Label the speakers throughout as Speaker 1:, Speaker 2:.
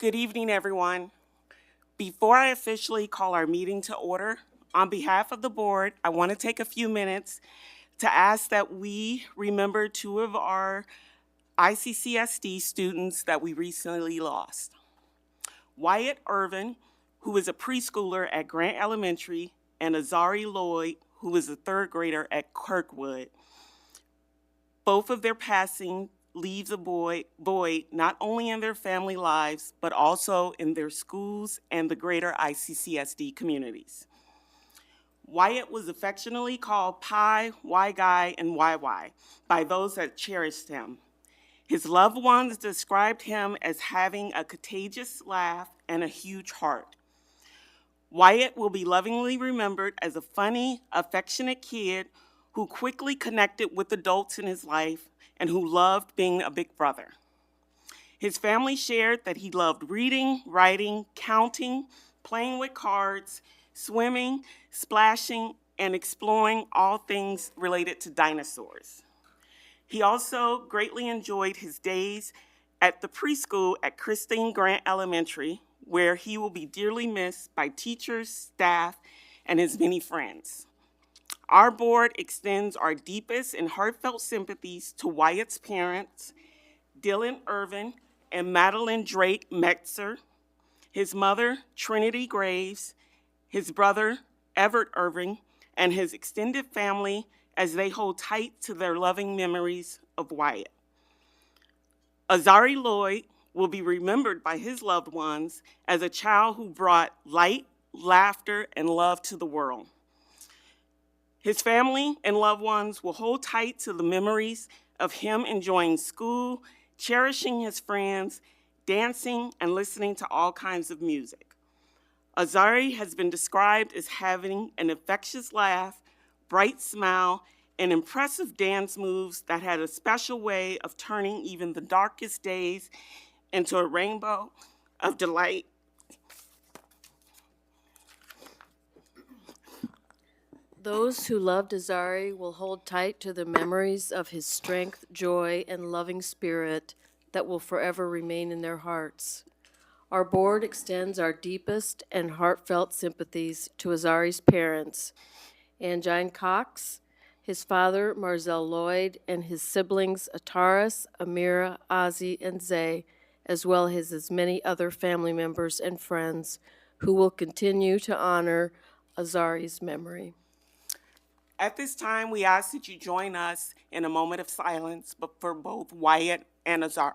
Speaker 1: Good evening, everyone. Before I officially call our meeting to order, on behalf of the board, I want to take a few minutes to ask that we remember two of our ICCSD students that we recently lost. Wyatt Irvin, who is a preschooler at Grant Elementary, and Azari Lloyd, who is a third grader at Kirkwood. Both of their passing leaves a void not only in their family lives, but also in their schools and the greater ICCSD communities. Wyatt was affectionately called Pi, Y Guy, and YY by those that cherished him. His loved ones described him as having a contagious laugh and a huge heart. Wyatt will be lovingly remembered as a funny, affectionate kid who quickly connected with adults in his life and who loved being a big brother. His family shared that he loved reading, writing, counting, playing with cards, swimming, splashing, and exploring all things related to dinosaurs. He also greatly enjoyed his days at the preschool at Christine Grant Elementary, where he will be dearly missed by teachers, staff, and his many friends. Our board extends our deepest and heartfelt sympathies to Wyatt's parents, Dylan Irvin and Madeline Drake Metzer, his mother, Trinity Graves, his brother, Everett Irving, and his extended family as they hold tight to their loving memories of Wyatt. Azari Lloyd will be remembered by his loved ones as a child who brought light, laughter, and love to the world. His family and loved ones will hold tight to the memories of him enjoying school, cherishing his friends, dancing, and listening to all kinds of music. Azari has been described as having an infectious laugh, bright smile, and impressive dance moves that had a special way of turning even the darkest days into a rainbow of delight.
Speaker 2: Those who loved Azari will hold tight to the memories of his strength, joy, and loving spirit that will forever remain in their hearts. Our board extends our deepest and heartfelt sympathies to Azari's parents, Angine Cox, his father, Marzell Lloyd, and his siblings, Ataris, Amira, Ozzy, and Zay, as well as his many other family members and friends who will continue to honor Azari's memory.
Speaker 1: At this time, we ask that you join us in a moment of silence for both Wyatt and Azari.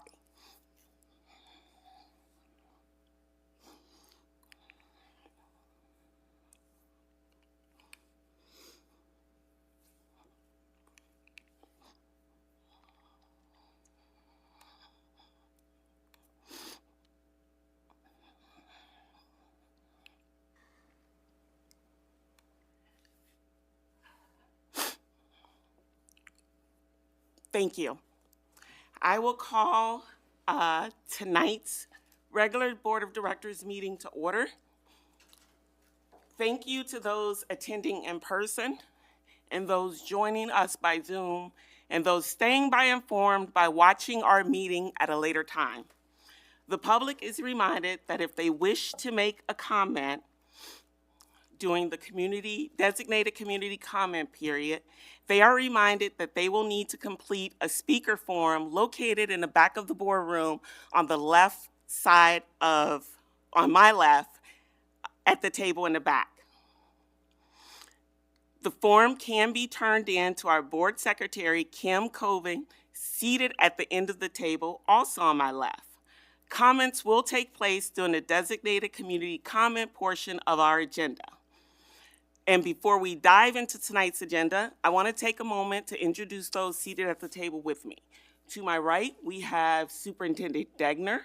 Speaker 1: Thank you. I will call tonight's regular Board of Directors meeting to order. Thank you to those attending in person and those joining us by Zoom and those staying informed by watching our meeting at a later time. The public is reminded that if they wish to make a comment during the designated community comment period, they are reminded that they will need to complete a speaker form located in the back of the boardroom on the left side on my left, at the table in the back. The form can be turned in to our board secretary, Kim Coven, seated at the end of the table, also on my left. Comments will take place during the designated community comment portion of our agenda. And before we dive into tonight's agenda, I want to take a moment to introduce those seated at the table with me. To my right, we have Superintendent Degner,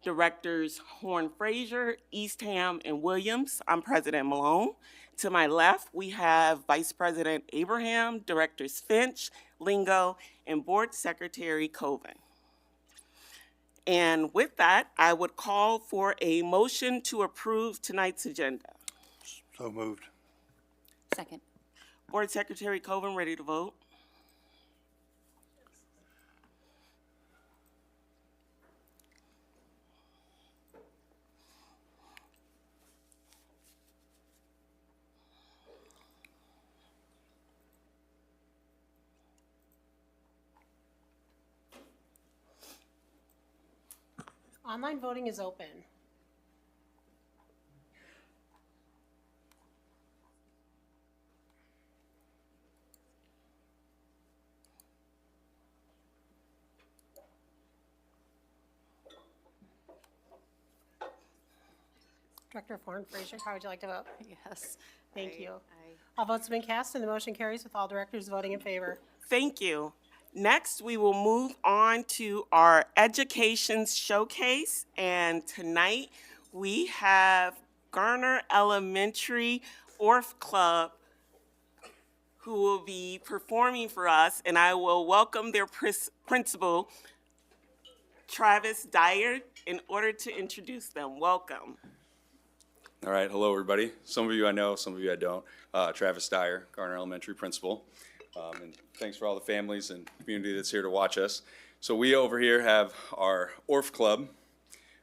Speaker 1: Directors Horn Fraser, Eastham, and Williams. I'm President Malone. To my left, we have Vice President Abraham, Directors Finch, Lingo, and Board Secretary Coven. And with that, I would call for a motion to approve tonight's agenda.
Speaker 3: So moved.
Speaker 4: Second.
Speaker 1: Board Secretary Coven, ready to vote?
Speaker 3: Online voting is open. Director Horn-Fraser, how would you like to vote?
Speaker 4: Yes.
Speaker 3: Thank you. All votes have been cast and the motion carries with all directors voting in favor.
Speaker 1: Thank you. Next, we will move on to our education showcase. And tonight, we have Garner Elementary Orff Club who will be performing for us. And I will welcome their principal, Travis Dyer, in order to introduce them. Welcome.
Speaker 5: All right, hello everybody. Some of you I know, some of you I don't. Travis Dyer, Garner Elementary Principal. And thanks for all the families and community that's here to watch us. So we over here have our Orff Club,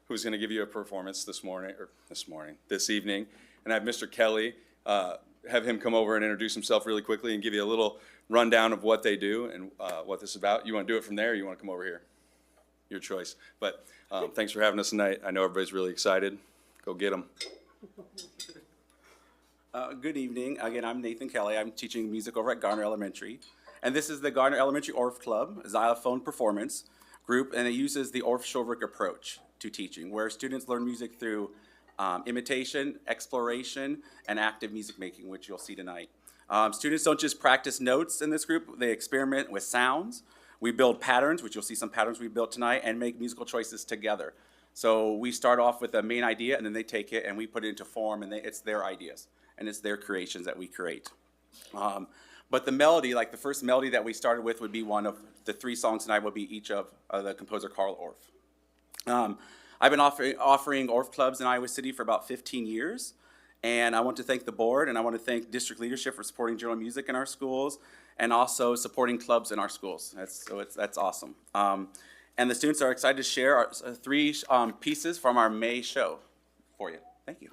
Speaker 5: who's gonna give you a performance this evening. And I have Mr. Kelly, have him come over and introduce himself really quickly and give you a little rundown of what they do and what this is about. You wanna do it from there or you wanna come over here? Your choice. But thanks for having us tonight. I know everybody's really excited. Go get them.
Speaker 6: Good evening. Again, I'm Nathan Kelly. I'm teaching music over at Garner Elementary. And this is the Garner Elementary Orff Club, a xylophone performance group, and it uses the Orff-Shulverick approach to teaching, where students learn music through imitation, exploration, and active music making, which you'll see tonight. Students don't just practice notes in this group, they experiment with sounds. We build patterns, which you'll see some patterns we built tonight, and make musical choices together. So we start off with a main idea, and then they take it and we put it into form, and it's their ideas, and it's their creations that we create. But the melody, like the first melody that we started with would be one of the 3 songs tonight will be each of the composer Carl Orff. I've been offering Orff clubs in Iowa City for about 15 years, and I want to thank the board, and I want to thank district leadership for supporting general music in our schools, and also supporting clubs in our schools. That's awesome. And the students are excited to share our 3 pieces from our May show for you. Thank you.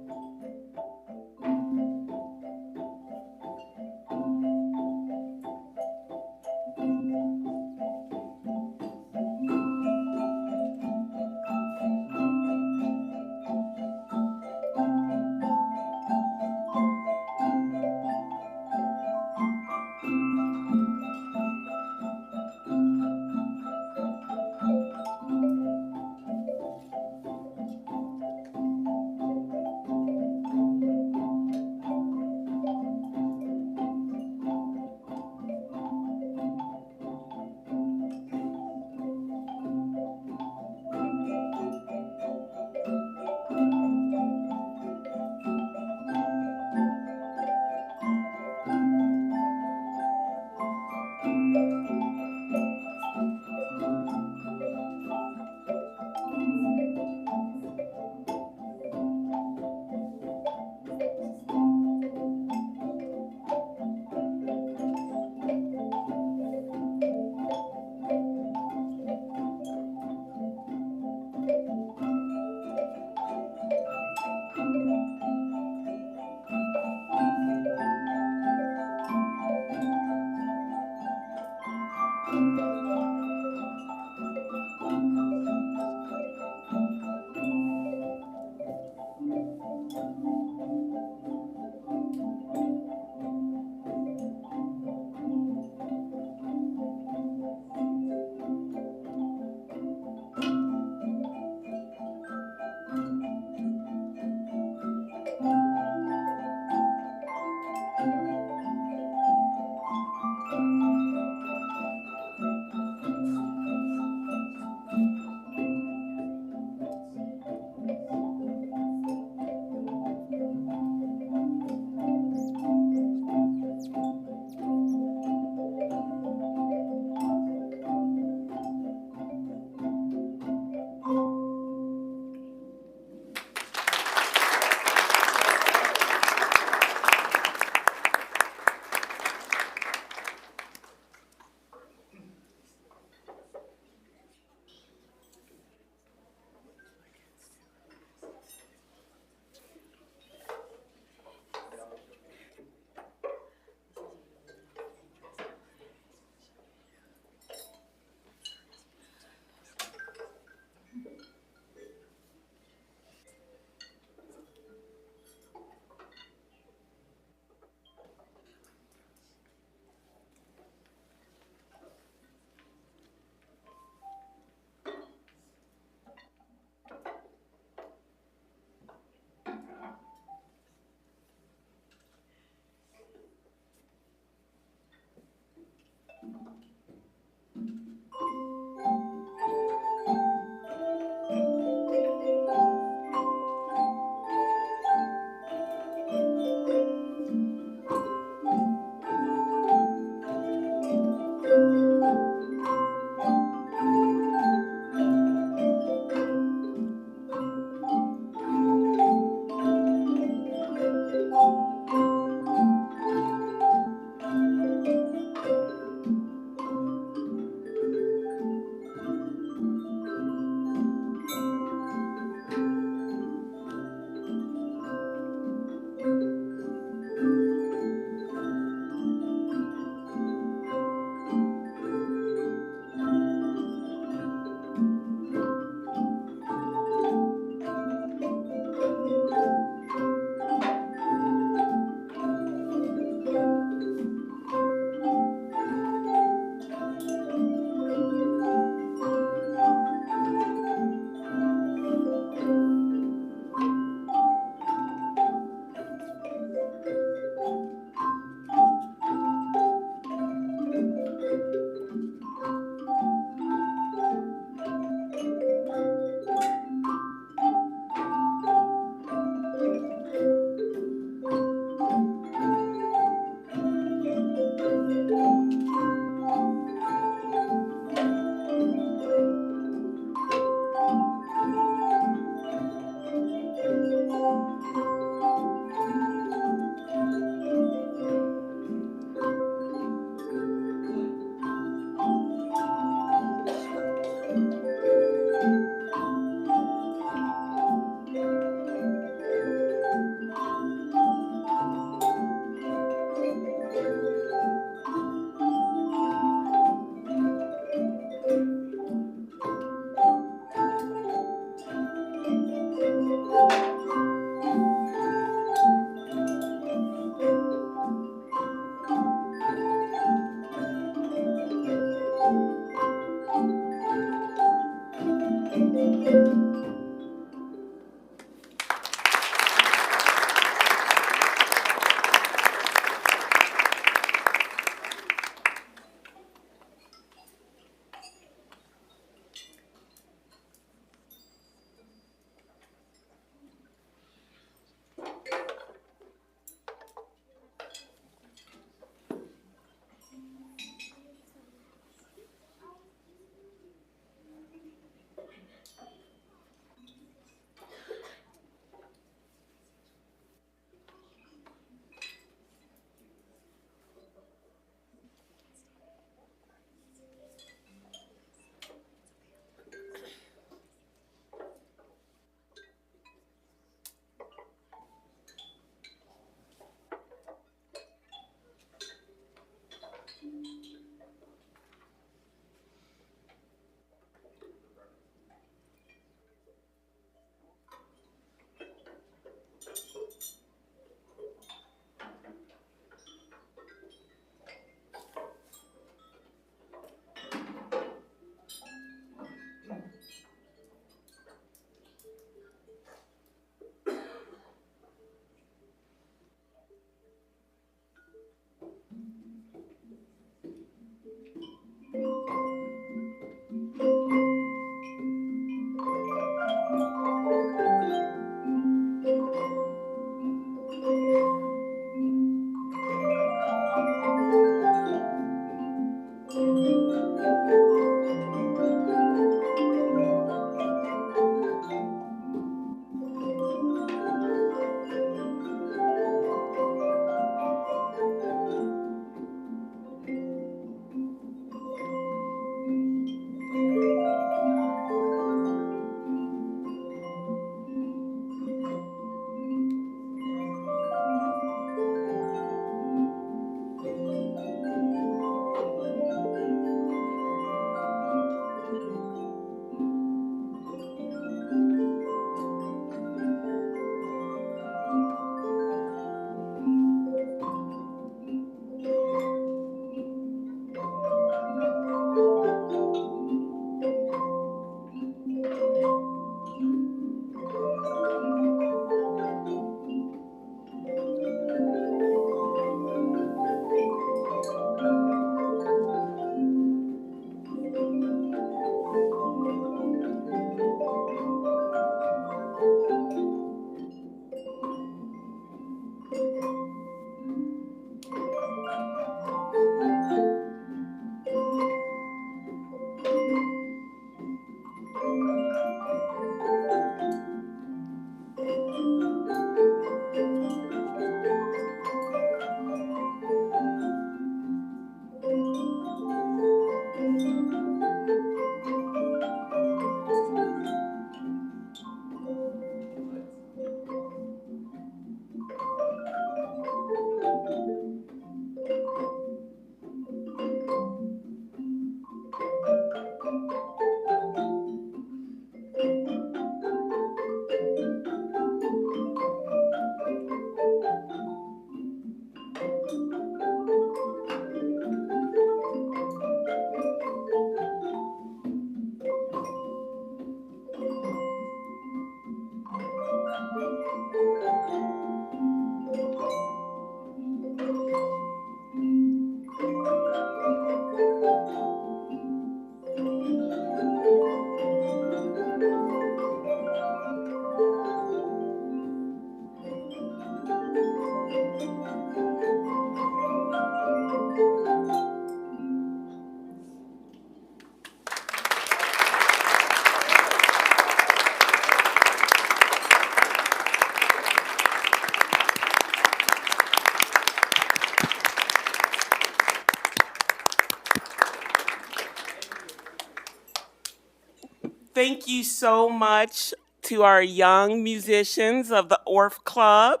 Speaker 1: Thank you so much to our young musicians of the Orff Club,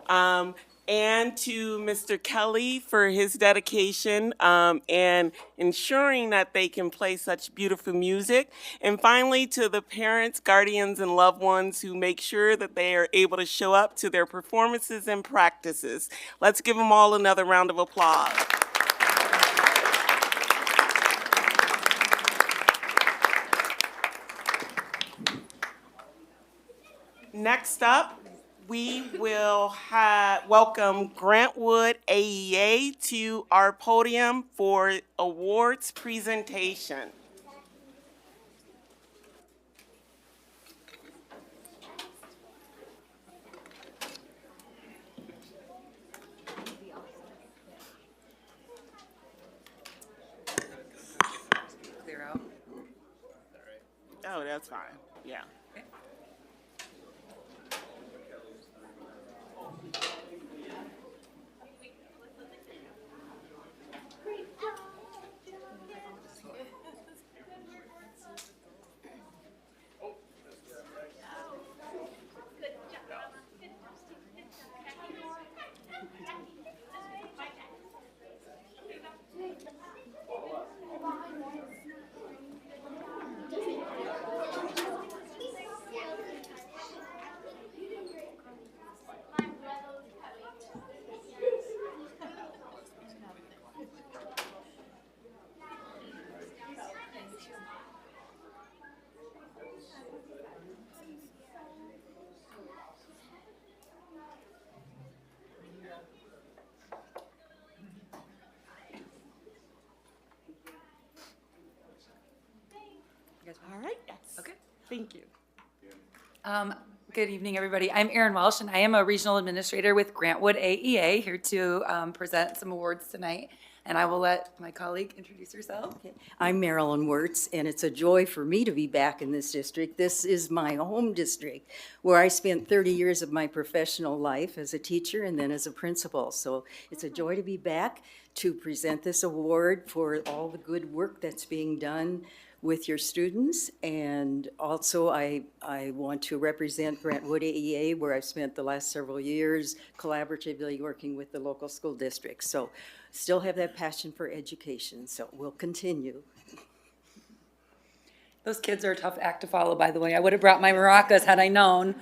Speaker 1: and to Mr. Kelly for his dedication and ensuring that they can play such beautiful music. And finally, to the parents, guardians, and loved ones who make sure that they are able to show up to their performances and practices. Let's give them all another round of applause. Next up, we will welcome Grantwood AEA to our podium for awards presentation.
Speaker 4: Clear out.
Speaker 1: Oh, that's fine, yeah. All right, yes.
Speaker 4: Okay.
Speaker 1: Thank you.
Speaker 4: Good evening, everybody. I'm Erin Welsh, and I am a regional administrator with Grantwood AEA, here to present some awards tonight. And I will let my colleague introduce herself.
Speaker 7: I'm Marilyn Wirtz, and it's a joy for me to be back in this district. This is my home district, where I spent 30 years of my professional life as a teacher and then as a principal. So it's a joy to be back to present this award for all the good work that's being done with your students. And also I want to represent Grantwood AEA, where I've spent the last several years collaboratively working with the local school districts. So still have that passion for education, so we'll continue.
Speaker 4: Those kids are a tough act to follow, by the way. I would have brought my maracas had I known.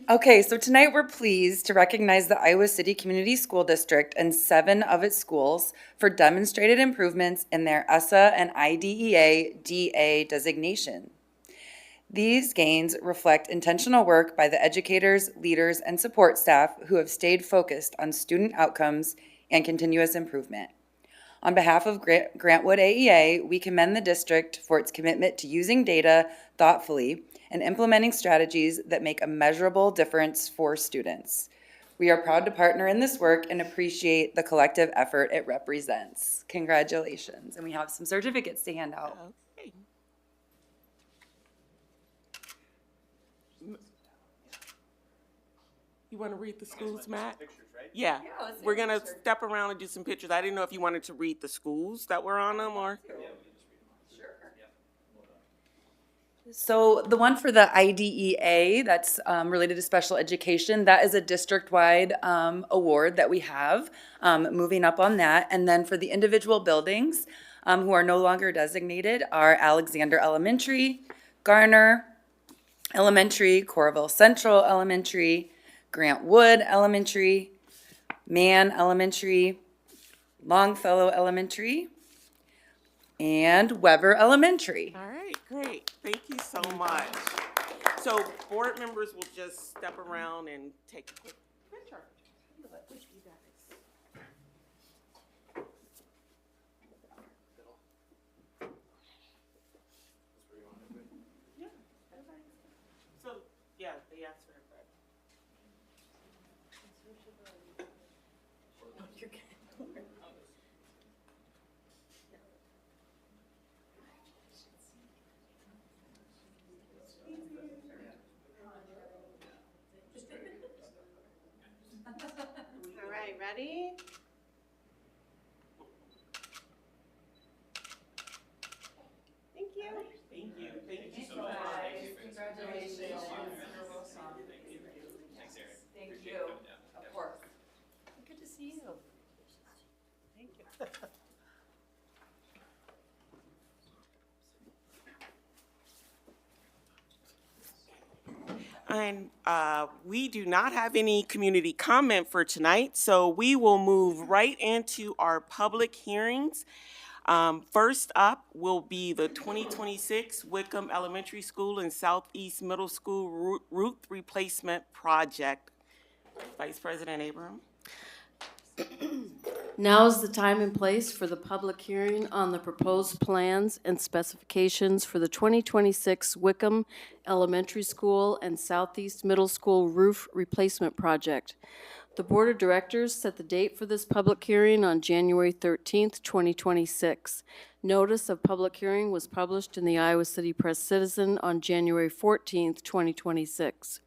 Speaker 4: Okay, so tonight we're pleased to recognize the Iowa City Community School District and 7 of its schools for demonstrated improvements in their ESSA and IDEA DA designation. These gains reflect intentional work by the educators, leaders, and support staff who have stayed focused on student outcomes and continuous improvement. On behalf of Grantwood AEA, we commend the district for its commitment to using data thoughtfully and implementing strategies that make a measurable difference for students. We are proud to partner in this work and appreciate the collective effort it represents. Congratulations. And we have some certificates to hand out.
Speaker 1: Okay. You want to read the schools, Matt? Yeah, we're gonna step around and do some pictures. I didn't know if you wanted to read the schools that were on them or.
Speaker 4: So the one for the IDEA, that's related to special education, that is a district-wide award that we have, moving up on that. And then for the individual buildings who are no longer designated are Alexander Elementary, Garner Elementary, Coralville Central Elementary, Grantwood Elementary, Mann Elementary, Longfellow Elementary, and Weber Elementary.
Speaker 1: All right, great. Thank you so much. So board members will just step around and take a quick picture. You guys. Yeah, everybody. So, yeah, they asked for everybody. Oh, you're good. And we do not have any community comment for tonight, so we will move right into our public hearings. First up will be the 2026 Wickham Elementary School and Southeast Middle School roof replacement project. Vice President Abram.
Speaker 2: Now is the time and place for the public hearing on the proposed plans and specifications for the 2026 Wickham Elementary School and Southeast Middle School roof replacement project. The Board of Directors set the date for this public hearing on January 13th, 2026. Notice of public hearing was published in the Iowa City Press-Citizen on January 14th, 2026.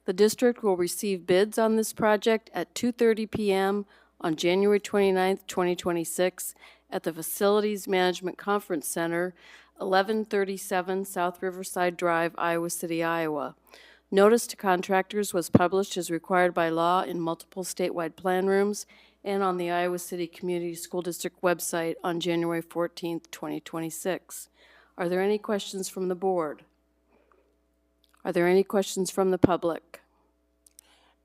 Speaker 2: The district will receive bids on this project at 2:30 p.m. on January 29th, 2026, at the Facilities Management Conference Center, 1137 South Riverside Drive, Iowa City, Iowa. Notice to contractors was published as required by law in multiple statewide plan rooms and on the Iowa City Community School District website on January 14th, 2026. Are there any questions from the board? Are there any questions from the public?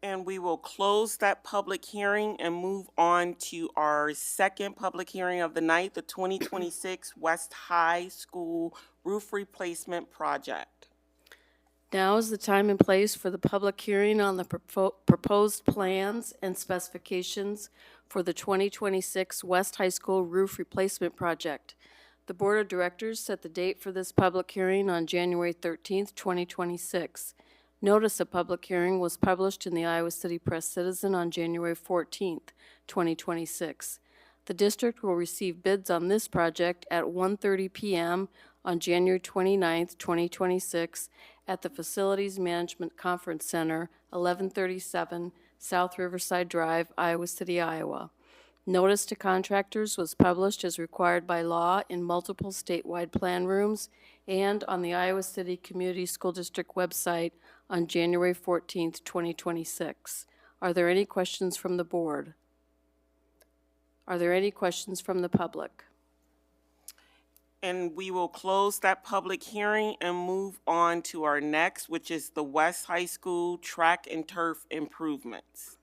Speaker 1: And we will close that public hearing and move on to our second public hearing of the night, the 2026 West High School roof replacement project.
Speaker 2: Now is the time and place for the public hearing on the proposed plans and specifications for the 2026 West High School roof replacement project. The Board of Directors set the date for this public hearing on January 13th, 2026. Notice of public hearing was published in the Iowa City Press-Citizen on January 14th, 2026. The district will receive bids on this project at 1:30 p.m. on January 29th, 2026, at the Facilities Management Conference Center, 1137 South Riverside Drive, Iowa City, Iowa. Notice to contractors was published as required by law in multiple statewide plan rooms and on the Iowa City Community School District website on January 14th, 2026. Are there any questions from the board? Are there any questions from the public?
Speaker 1: And we will close that public hearing and move on to our next, which is the West High School track and turf improvements.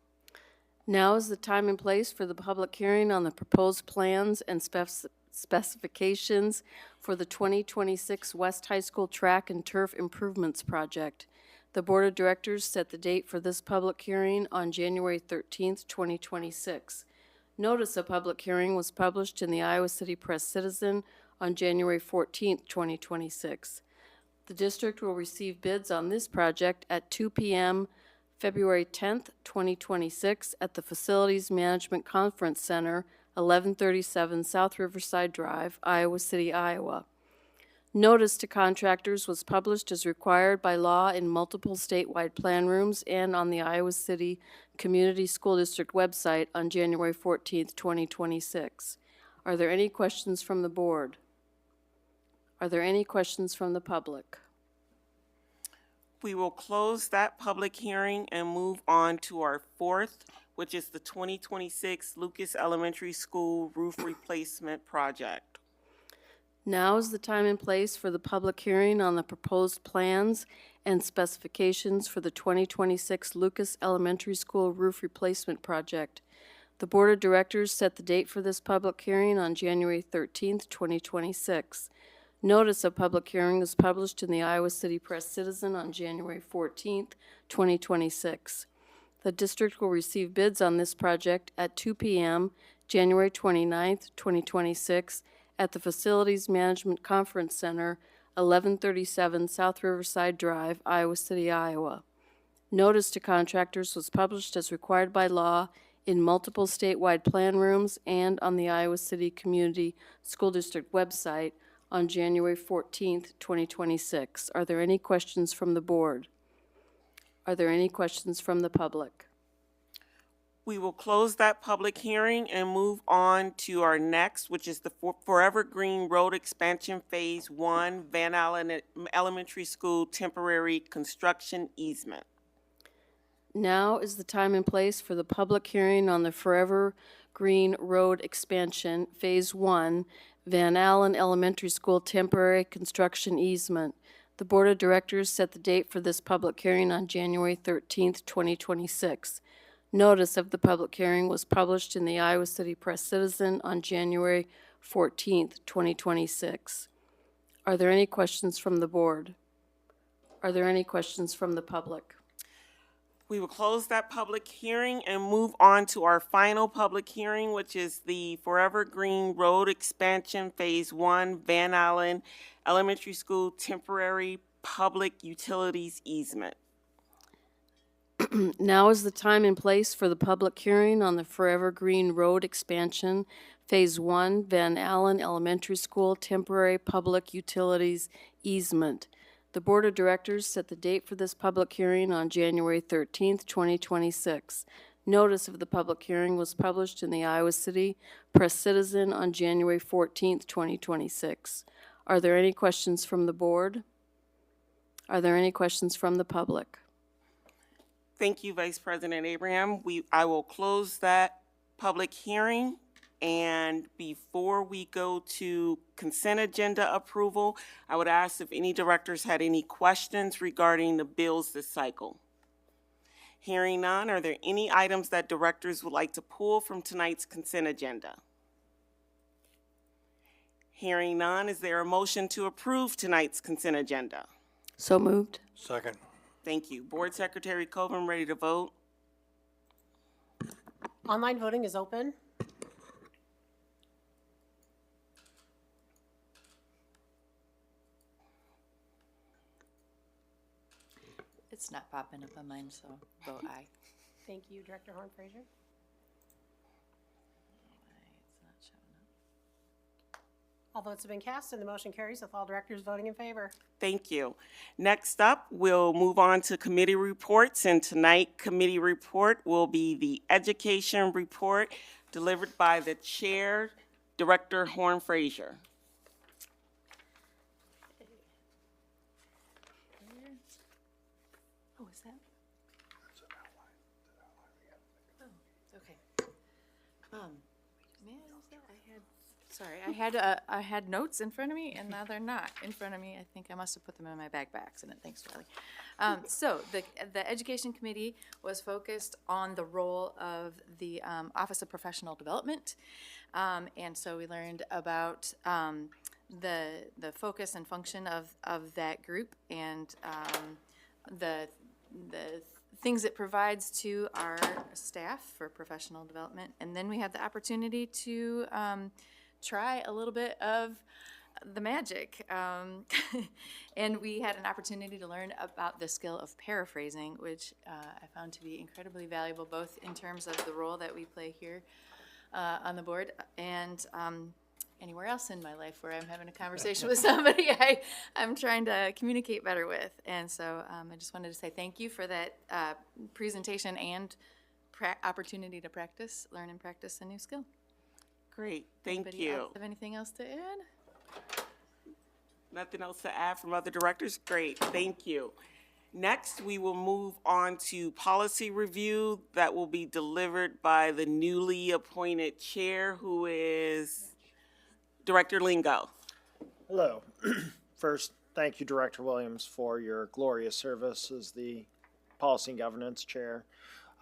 Speaker 2: Now is the time and place for the public hearing on the proposed plans and specifications for the 2026 West High School Track and Turf Improvements Project. The Board of Directors set the date for this public hearing on January 13th, 2026. Notice of public hearing was published in the Iowa City Press-Citizen on January 14th, 2026. The district will receive bids on this project at 2 p.m. February 10th, 2026, at the Facilities Management Conference Center, 1137 South Riverside Drive, Iowa City, Iowa. Notice to contractors was published as required by law in multiple statewide plan rooms and on the Iowa City Community School District website on January 14th, 2026. Are there any questions from the board? Are there any questions from the public?
Speaker 1: We will close that public hearing and move on to our fourth, which is the 2026 Lucas Elementary School roof replacement project.
Speaker 2: Now is the time and place for the public hearing on the proposed plans and specifications for the 2026 Lucas Elementary School roof replacement project. The Board of Directors set the date for this public hearing on January 13th, 2026. Notice of public hearing was published in the Iowa City Press-Citizen on January 14th, 2026. The district will receive bids on this project at 2 p.m. January 29th, 2026, at the Facilities Management Conference Center, 1137 South Riverside Drive, Iowa City, Iowa. Notice to contractors was published as required by law in multiple statewide plan rooms and on the Iowa City Community School District website on January 14th, 2026. Are there any questions from the board? Are there any questions from the public?
Speaker 1: We will close that public hearing and move on to our next, which is the Forever Green Road Expansion Phase 1 Van Allen Elementary School temporary construction easement.
Speaker 2: Now is the time and place for the public hearing on the Forever Green Road Expansion Phase 1 Van Allen Elementary School temporary construction easement. The Board of Directors set the date for this public hearing on January 13th, 2026. Notice of the public hearing was published in the Iowa City Press Citizen on January 14th, 2026. Are there any questions from the board? Are there any questions from the public?
Speaker 1: We will close that public hearing and move on to our final public hearing, which is the Forever Green Road Expansion Phase 1 Van Allen Elementary School Temporary Public Utilities Easement.
Speaker 2: Now is the time and place for the public hearing on the Forever Green Road Expansion, Phase 1, Van Allen Elementary School Temporary Public Utilities Easement. The Board of Directors set the date for this public hearing on January 13th, 2026. Notice of the public hearing was published in the Iowa City Press Citizen on January 14th, 2026. Are there any questions from the board? Are there any questions from the public?
Speaker 1: Thank you, Vice President Abraham. I will close that public hearing. And before we go to consent agenda approval, I would ask if any directors had any questions regarding the bills this cycle. Hearing none, are there any items that directors would like to pull from tonight's consent agenda? Hearing none, is there a motion to approve tonight's consent agenda?
Speaker 2: So moved.
Speaker 8: Second.
Speaker 1: Thank you. Board Secretary Coven, ready to vote?
Speaker 3: Online voting is open.
Speaker 9: It's not popping up on mine, so vote aye.
Speaker 3: Thank you, Director Horn Fraser.
Speaker 9: It's not showing up.
Speaker 3: All votes have been cast and the motion carries with all directors voting in favor.
Speaker 1: Thank you. Next up, we'll move on to committee reports, and tonight committee report will be the education report delivered by the chair, Director Horn Fraser.
Speaker 9: Oh, is that? Oh, okay. Man, is that? Sorry, I had notes in front of me and now they're not in front of me. I think I must have put them in my bag by accident. Thanks, Charlie. So the Education Committee was focused on the role of the Office of Professional Development. And so we learned about the focus and function of that group and the things it provides to our staff for professional development. And then we had the opportunity to try a little bit of the magic. And we had an opportunity to learn about the skill of paraphrasing, which I found to be incredibly valuable, both in terms of the role that we play here on the board and anywhere else in my life where I'm having a conversation with somebody I'm trying to communicate better with. And so I just wanted to say thank you for that presentation and opportunity to practice, learn and practice a new skill.
Speaker 1: Great, thank
Speaker 9: Anybody
Speaker 1: you.
Speaker 9: else have anything else to add?
Speaker 1: Nothing else to add from other directors? Great, thank you. Next, we will move on to policy review that will be delivered by the newly appointed chair, who is Director Lingo.
Speaker 8: Hello. First, thank you, Director Williams, for your glorious service as the Policy and Governance Chair.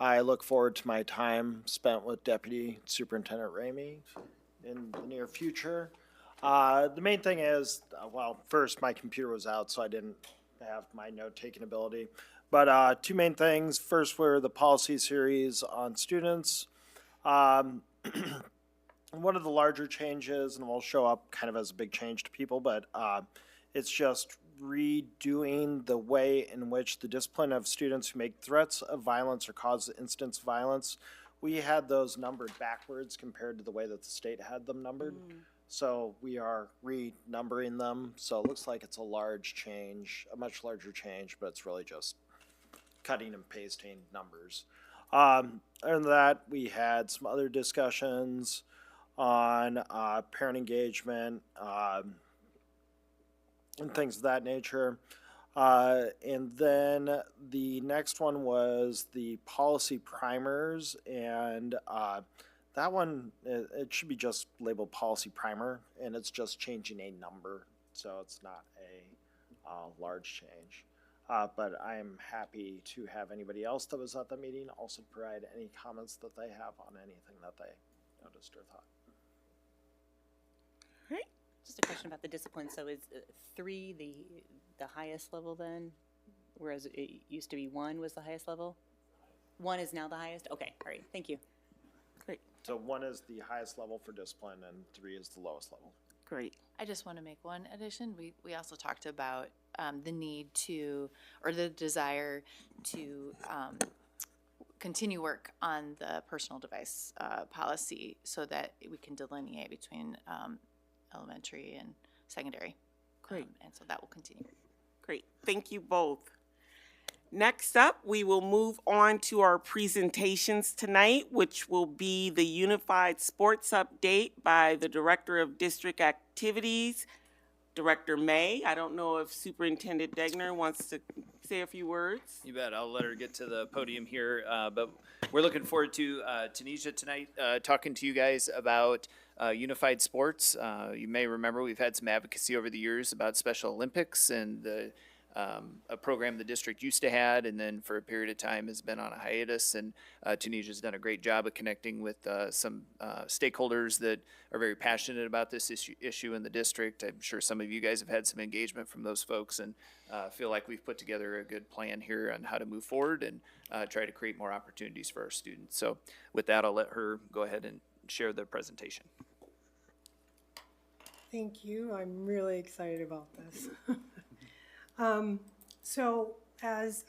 Speaker 8: I look forward to my time spent with Deputy Superintendent Ramey in the near future. The main thing is, well, first, my computer was out, so I didn't have my note-taking ability. But two main things. First were the policy series on students. One of the larger changes, and will show up kind of as a big change to people, but it's just redoing the way in which the discipline of students who make threats of violence or cause incidents of violence. We had those numbered backwards compared to the way that the state had them numbered. So we are renumbering them. So it looks like it's a large change, a much larger change, but it's really just cutting and pasting numbers. Other than that, we had some other discussions on parent engagement and things of that nature. And then the next one was the policy primers, and that one, it should be just labeled policy primer, and it's just changing a number, so it's not a large change. But I am happy to have anybody else that was at the meeting also provide any comments that they have on anything that they noticed or thought.
Speaker 10: Just a question about the discipline. So is 3 the highest level then? Whereas it used to be 1 was the highest level? 1 is now the highest? Okay, all right, thank you.
Speaker 1: Great,
Speaker 8: So 1 is the highest level for discipline and 3 is the lowest level.
Speaker 1: great.
Speaker 9: I just want to make one addition. We also talked about the need to, or the desire to continue work on the personal device policy so that we can delineate between elementary and secondary.
Speaker 1: Great.
Speaker 9: And so that will continue.
Speaker 1: Great, thank you both. Next up, we will move on to our presentations tonight, which will be the Unified Sports Update by the Director of District Activities, Director May. I don't know if Superintendent Degner wants to say a few words.
Speaker 11: You bet. I'll let her get to the podium here. But we're looking forward to Tunisia tonight, talking to you guys about unified sports. You may remember we've had some advocacy over the years about Special Olympics and a program the district used to had, and then for a period of time has been on a hiatus. And Tunisia's done a great job of connecting with some stakeholders that are very passionate about this issue in the district. I'm sure some of you guys have had some engagement from those folks, and feel like we've put together a good plan here on how to move forward and try to create more opportunities for our students. So with that, I'll let her go ahead and share the presentation.
Speaker 12: Thank you. I'm really excited about this. So as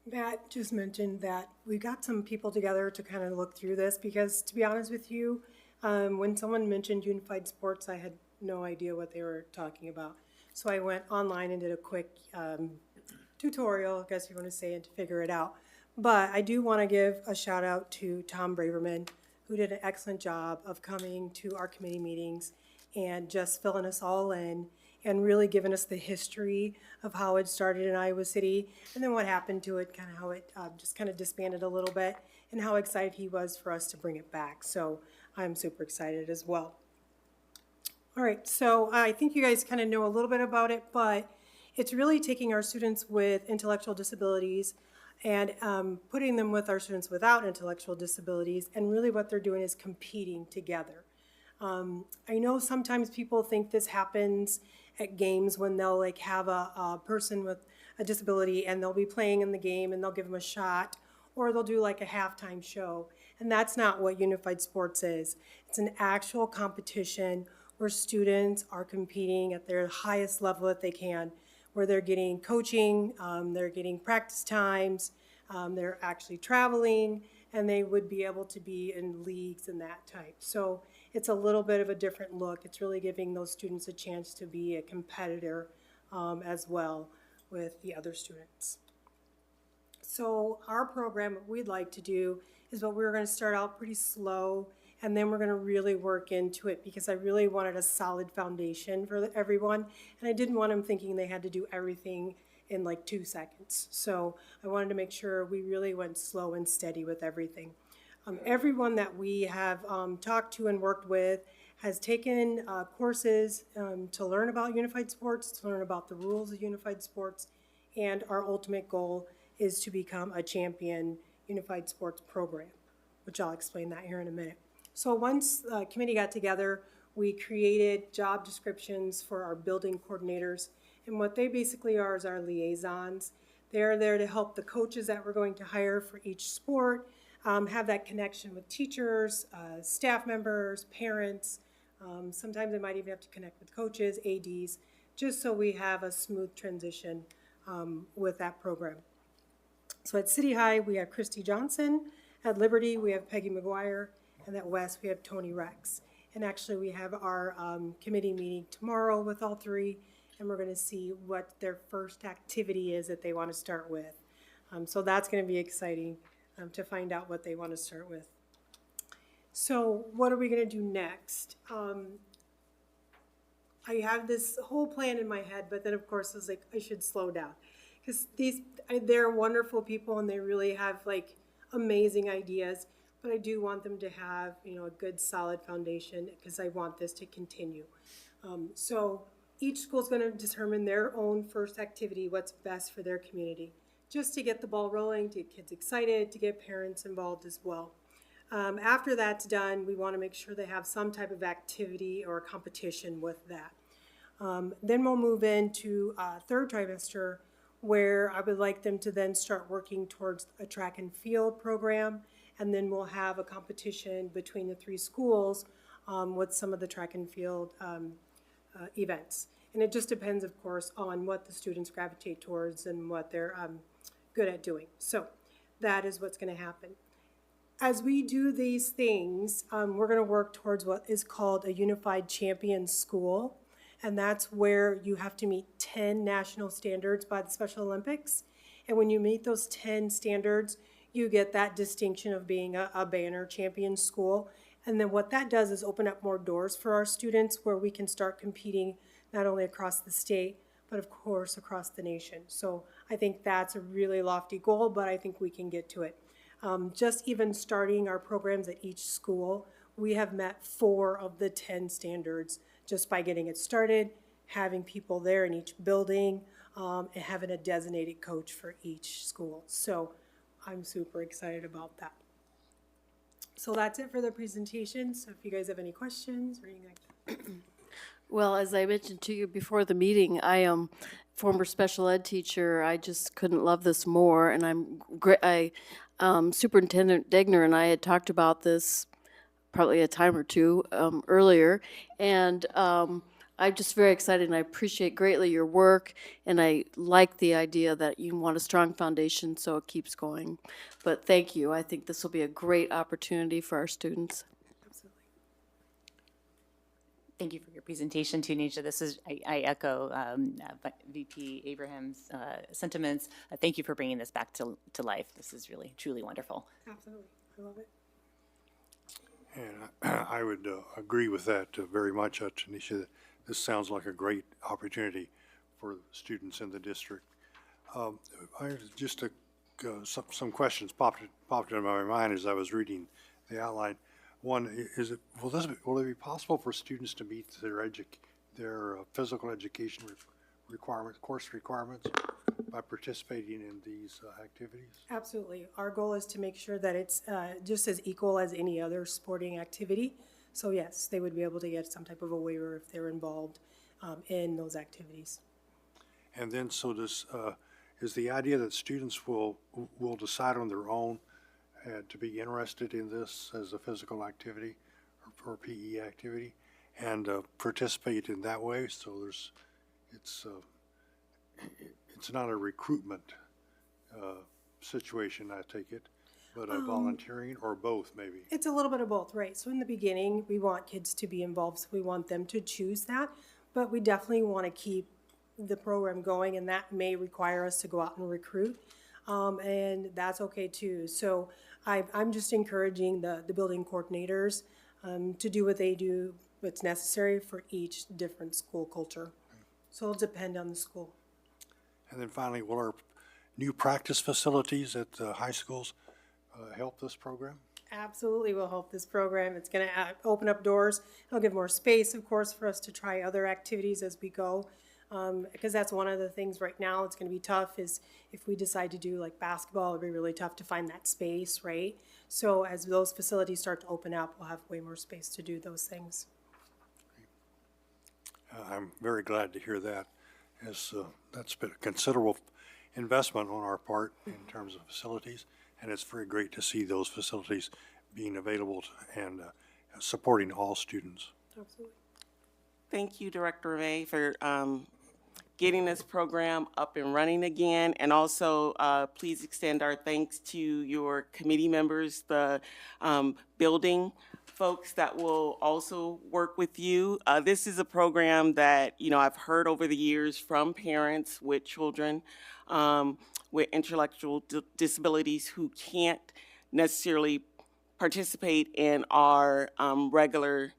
Speaker 12: Matt just mentioned, that we got some people together to kind of look through this, because to be honest with you, when someone mentioned unified sports, I had no idea what they were talking about. So I went online and did a quick tutorial, I guess you want to say, and to figure it out. But I do want to give a shout out to Tom Braverman, who did an excellent job of coming to our committee meetings and just filling us all in and really giving us the history of how it started in Iowa City and then what happened to it, kind of how it just kind of disbanded a little bit, and how excited he was for us to bring it back. So I'm super excited as well. All right, so I think you guys kind of know a little bit about it, but it's really taking our students with intellectual disabilities and putting them with our students without intellectual disabilities, and really what they're doing is competing together. I know sometimes people think this happens at games when they'll like have a person with a disability and they'll be playing in the game and they'll give them a shot, or they'll do like a halftime show. And that's not what unified sports is. It's an actual competition where students are competing at their highest level that they can, where they're getting coaching, they're getting practice times, they're actually traveling, and they would be able to be in leagues and that type. So it's a little bit of a different look. It's really giving those students a chance to be a competitor as well with the other students. So our program, what we'd like to do is, what we're going to start out pretty slow, and then we're going to really work into it, because I really wanted a solid foundation for everyone, and I didn't want them thinking they had to do everything in like 2 seconds. So I wanted to make sure we really went slow and steady with everything. Everyone that we have talked to and worked with has taken courses to learn about unified sports, to learn about the rules of unified sports, and our ultimate goal is to become a champion unified sports program, which I'll explain that here in a minute. So once the committee got together, we created job descriptions for our building coordinators, and what they basically are is our liaisons. They're there to help the coaches that we're going to hire for each sport have that connection with teachers, staff members, parents. Sometimes they might even have to connect with coaches, ADs, just so we have a smooth transition with that program. So at City High, we have Christy Johnson. At Liberty, we have Peggy McGuire. And at West, we have Tony Rex. And actually, we have our committee meeting tomorrow with all three, and we're going to see what their first activity is that they want to start with. So that's going to be exciting to find out what they want to start with. So what are we going to do next? I have this whole plan in my head, but then of course I was like, I should slow down, because they're wonderful people and they really have like amazing ideas, but I do want them to have, you know, a good solid foundation, because I want this to continue. So each school's going to determine their own first activity, what's best for their community, just to get the ball rolling, to get kids excited, to get parents involved as well. After that's done, we want to make sure they have some type of activity or competition with that. Then we'll move into third trimester, where I would like them to then start working towards a track and field program, and then we'll have a competition between the three schools with some of the track and field events. And it just depends, of course, on what the students gravitate towards and what they're good at doing. So that is what's going to happen. As we do these things, we're going to work towards what is called a unified champion school. And that's where you have to meet 10 national standards by the Special Olympics. And when you meet those 10 standards, you get that distinction of being a banner champion school. And then what that does is open up more doors for our students where we can start competing not only across the state, but of course across the nation. So I think that's a really lofty goal, but I think we can get to it. Just even starting our programs at each school, we have met 4 of the 10 standards just by getting it started, having people there in each building, and having a designated coach for each school. So I'm super excited about that. So that's it for the presentation. So if you guys have any questions or anything like that.
Speaker 2: Well, as I mentioned to you before the meeting, I am former special ed teacher. I just couldn't love this more, and Superintendent Degner and I had talked about this probably a time or two earlier, and I'm just very excited, and I appreciate greatly your work, and I like the idea that you want a strong foundation so it keeps going. But thank you. I think this will be a great opportunity for our students.
Speaker 10: Thank you for your presentation, Tunisia. This is, I echo VP Abraham's sentiments. Thank you for bringing this back to life. This is really, truly wonderful.
Speaker 12: Absolutely. I love it.
Speaker 13: And I would agree with that very much, Tanisha. This sounds like a great opportunity for students in the district. Some questions popped into my mind as I was reading the outline. One, will it be possible for students to meet their physical education course requirements by participating in these activities?
Speaker 12: Absolutely. Our goal is to make sure that it's just as equal as any other sporting activity. So yes, they would be able to get some type of a waiver if they're involved in those activities.
Speaker 13: And then, is the idea that students will decide on their own to be interested in this as a physical activity or PE activity and participate in that way? So it's not a recruitment situation, I take it, but a volunteering or both maybe?
Speaker 12: It's a little bit of both, right? So in the beginning, we want kids to be involved, so we want them to choose that, but we definitely want to keep the program going, and that may require us to go out and recruit, and that's okay too. So I'm just encouraging the building coordinators to do what they do, what's necessary for each different school culture. So it'll depend on the school.
Speaker 13: And then finally, will our new practice facilities at the high schools help this program?
Speaker 12: Absolutely will help this program. It's going to open up doors. It'll give more space, of course, for us to try other activities as we go. Because that's one of the things right now it's going to be tough is if we decide to do like basketball, it'll be really tough to find that space, right? So as those facilities start to open up, we'll have way more space to do those things.
Speaker 13: I'm very glad to hear that, as that's been a considerable investment on our part in terms of facilities, and it's very great to see those facilities being available and supporting all students.
Speaker 12: Absolutely.
Speaker 1: Thank you, Director Ray, for getting this program up and running again. And also, please extend our thanks to your committee members, the building folks that will also work with you. This is a program that, I've heard over the years from parents with children with intellectual disabilities who can't necessarily participate in our regular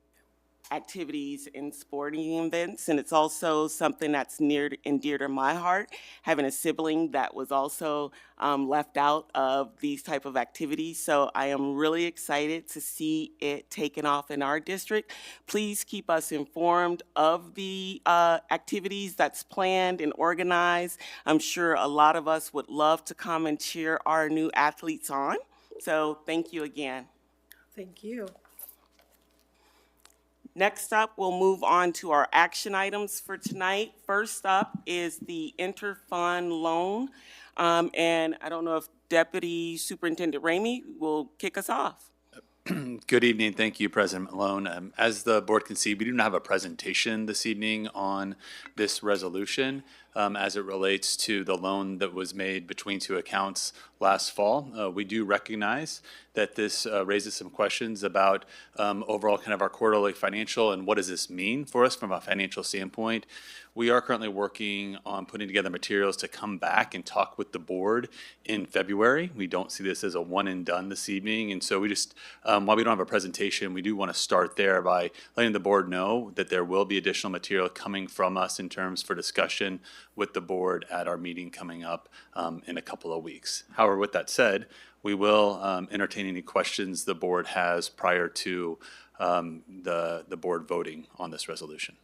Speaker 1: activities and sporting events. And it's also something that's near and dear to my heart, having a sibling that was also left out of these type of activities. So I am really excited to see it taken off in our district. Please keep us informed of the activities that's planned and organized. I'm sure a lot of us would love to come and cheer our new athletes on. So thank you again.
Speaker 12: Thank you.
Speaker 1: Next up, we'll move on to our action items for tonight. First up is the interfund loan. And I don't know if Deputy Superintendent Ramey will kick us off.
Speaker 14: Good evening. Thank you, President Malone. As the board can see, we do not have a presentation this evening on this resolution as it relates to the loan that was made between two accounts last fall. We do recognize that this raises some questions about overall kind of our quarterly financial and what does this mean for us from a financial standpoint. We are currently working on putting together materials to come back and talk with the board in February. We don't see this as a one and done this evening. And so we just, while we don't have a presentation, we do want to start there by letting the board know that there will be additional material coming from us in terms for discussion with the board at our meeting coming up in a couple of weeks. However, with that said, we will entertain any questions the board has prior to the board voting on this resolution.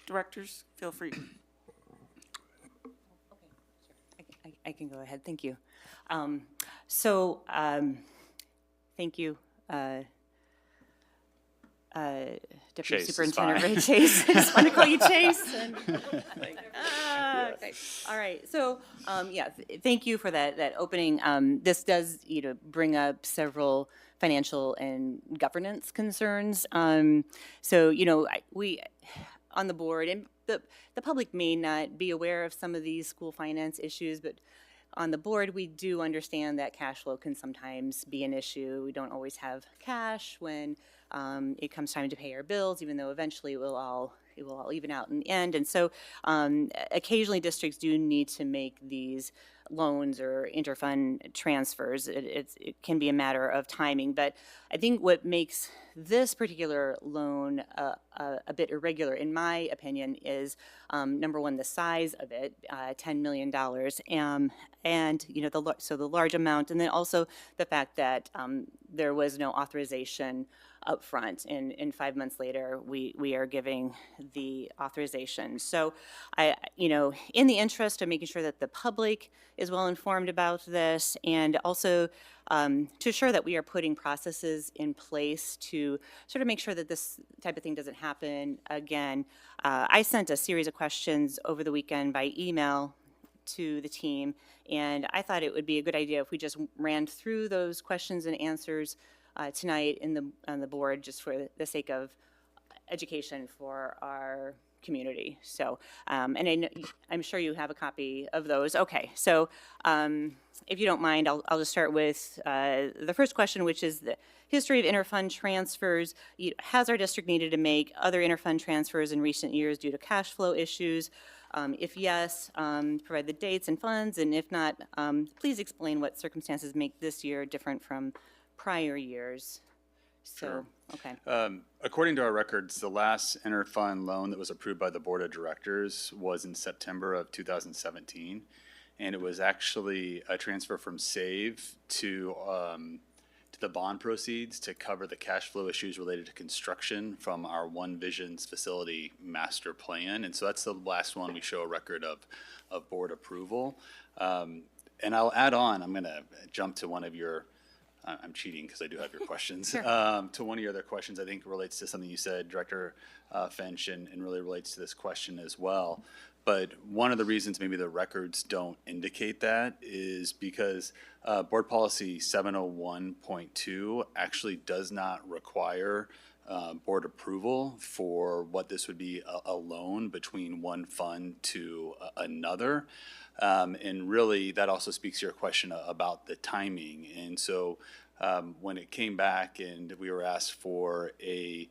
Speaker 1: Directors, feel free.
Speaker 10: I can go ahead. Thank you. Thank you, Deputy
Speaker 14: Chase is
Speaker 10: Superintendent
Speaker 14: fine.
Speaker 10: Ray Chase. I just want to call you Chase. Okay. All right. So, thank you for that opening. This does, bring up several financial and governance concerns. We on the board, and the public may not be aware of some of these school finance issues, but on the board, we do understand that cash flow can sometimes be an issue. We don't always have cash when it comes time to pay our bills, even though eventually it will all even out in the end. And so occasionally districts do need to make these loans or interfund transfers. It can be a matter of timing, but I think what makes this particular loan a bit irregular, in my opinion, is number one, the size of it, $10 million, and the large amount, and then also the fact that there was no authorization up front, and 5 months later, we are giving the authorization. So in the interest of making sure that the public is well informed about this, and also to ensure that we are putting processes in place to sort of make sure that this type of thing doesn't happen again, I sent a series of questions over the weekend by email to the team, and I thought it would be a good idea if we just ran through those questions and answers tonight on the board, just for the sake of education for our community. So, and I'm sure you have a copy of those. Okay, so if you don't mind, I'll just start with the first question, which is the history of interfund transfers. Has our district needed to make other interfund transfers in recent years due to cash flow issues? If yes, provide the dates and funds, and if not, please explain what circumstances make this year different from prior years. So, okay.
Speaker 14: According to our records, the last interfund loan that was approved by the Board of Directors was in September of 2017. And it was actually a transfer from SAVE to the bond proceeds to cover the cash flow issues related to construction from our One Visions facility master plan. And so that's the last one we show a record of board approval. And I'll add on, I'm going to jump to one of your I'm cheating because I do have your questions.
Speaker 10: Sure.
Speaker 14: To one of your other questions, I think relates to something you said, Director Finch, and really relates to this question as well. But one of the reasons maybe the records don't indicate that is because Board Policy 701.2 actually does not require board approval for what this would be a loan between one fund to another. And really, that also speaks to your question about the timing. And so when it came back and we were asked for a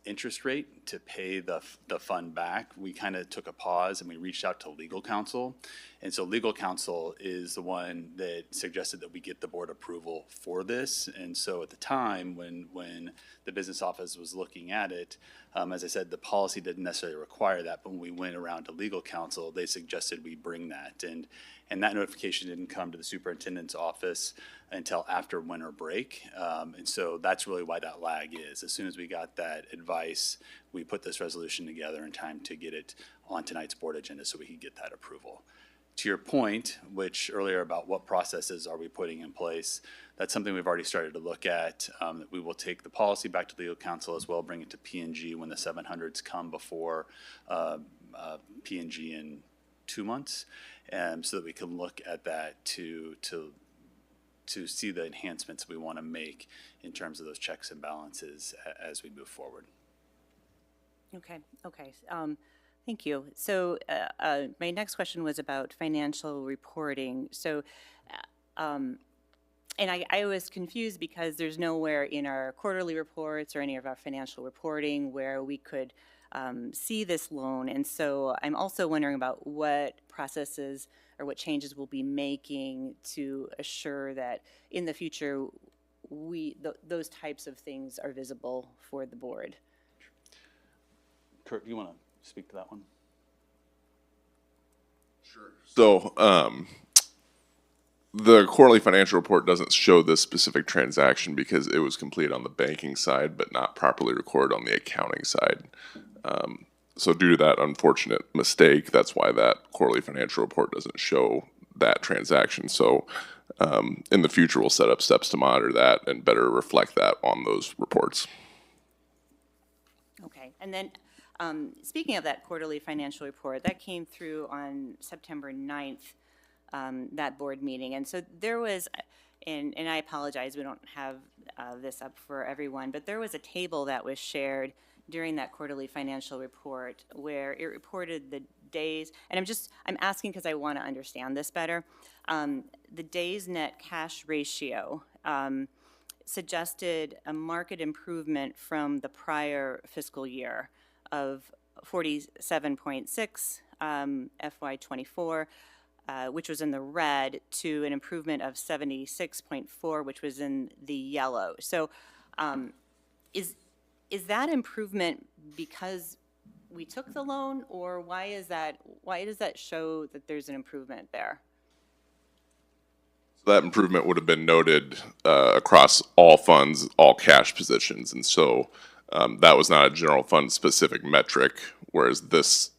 Speaker 14: interest rate to pay the fund back, we kind of took a pause and we reached out to legal counsel. And so legal counsel is the one that suggested that we get the board approval for this. And so at the time, when the business office was looking at it, as I said, the policy didn't necessarily require that, but when we went around to legal counsel, they suggested we bring that. And that notification didn't come to the superintendent's office until after winter break. And so that's really why that lag is. As soon as we got that advice, we put this resolution together in time to get it on tonight's board agenda so we could get that approval. To your point, which earlier about what processes are we putting in place, that's something we've already started to look at. That we will take the policy back to legal counsel as well, bring it to P&G when the 700s come before P&G in 2 months, so that we can look at that to see the enhancements we want to make in terms of those checks and balances as we move forward.
Speaker 10: Okay. Thank you. So my next question was about financial reporting. So, and I was confused because there's nowhere in our quarterly reports or any of our financial reporting where we could see this loan. And so I'm also wondering about what processes or what changes we'll be making to assure that in the future those types of things are visible for the board.
Speaker 14: Kurt, do you want to speak to that one?
Speaker 15: Sure. So, the quarterly financial report doesn't show this specific transaction because it was completed on the banking side, but not properly recorded on the accounting side. So due to that unfortunate mistake, that's why that quarterly financial report doesn't show that transaction. So, in the future, we'll set up steps to monitor that and better reflect that on those reports.
Speaker 10: Okay. And then speaking of that quarterly financial report, that came through on September 9th, that board meeting. And so there was, and I apologize, we don't have this up for everyone, but there was a table that was shared during that quarterly financial report where it reported the days, and I'm asking because I want to understand this better. The days net cash ratio suggested a market improvement from the prior fiscal year of 47.6 FY24, which was in the red, to an improvement of 76.4, which was in the yellow. So is that improvement because we took the loan, or why does that show that there's an improvement there?
Speaker 15: So that improvement would have been noted across all funds, all cash positions, and so that was not a general fund specific metric, whereas this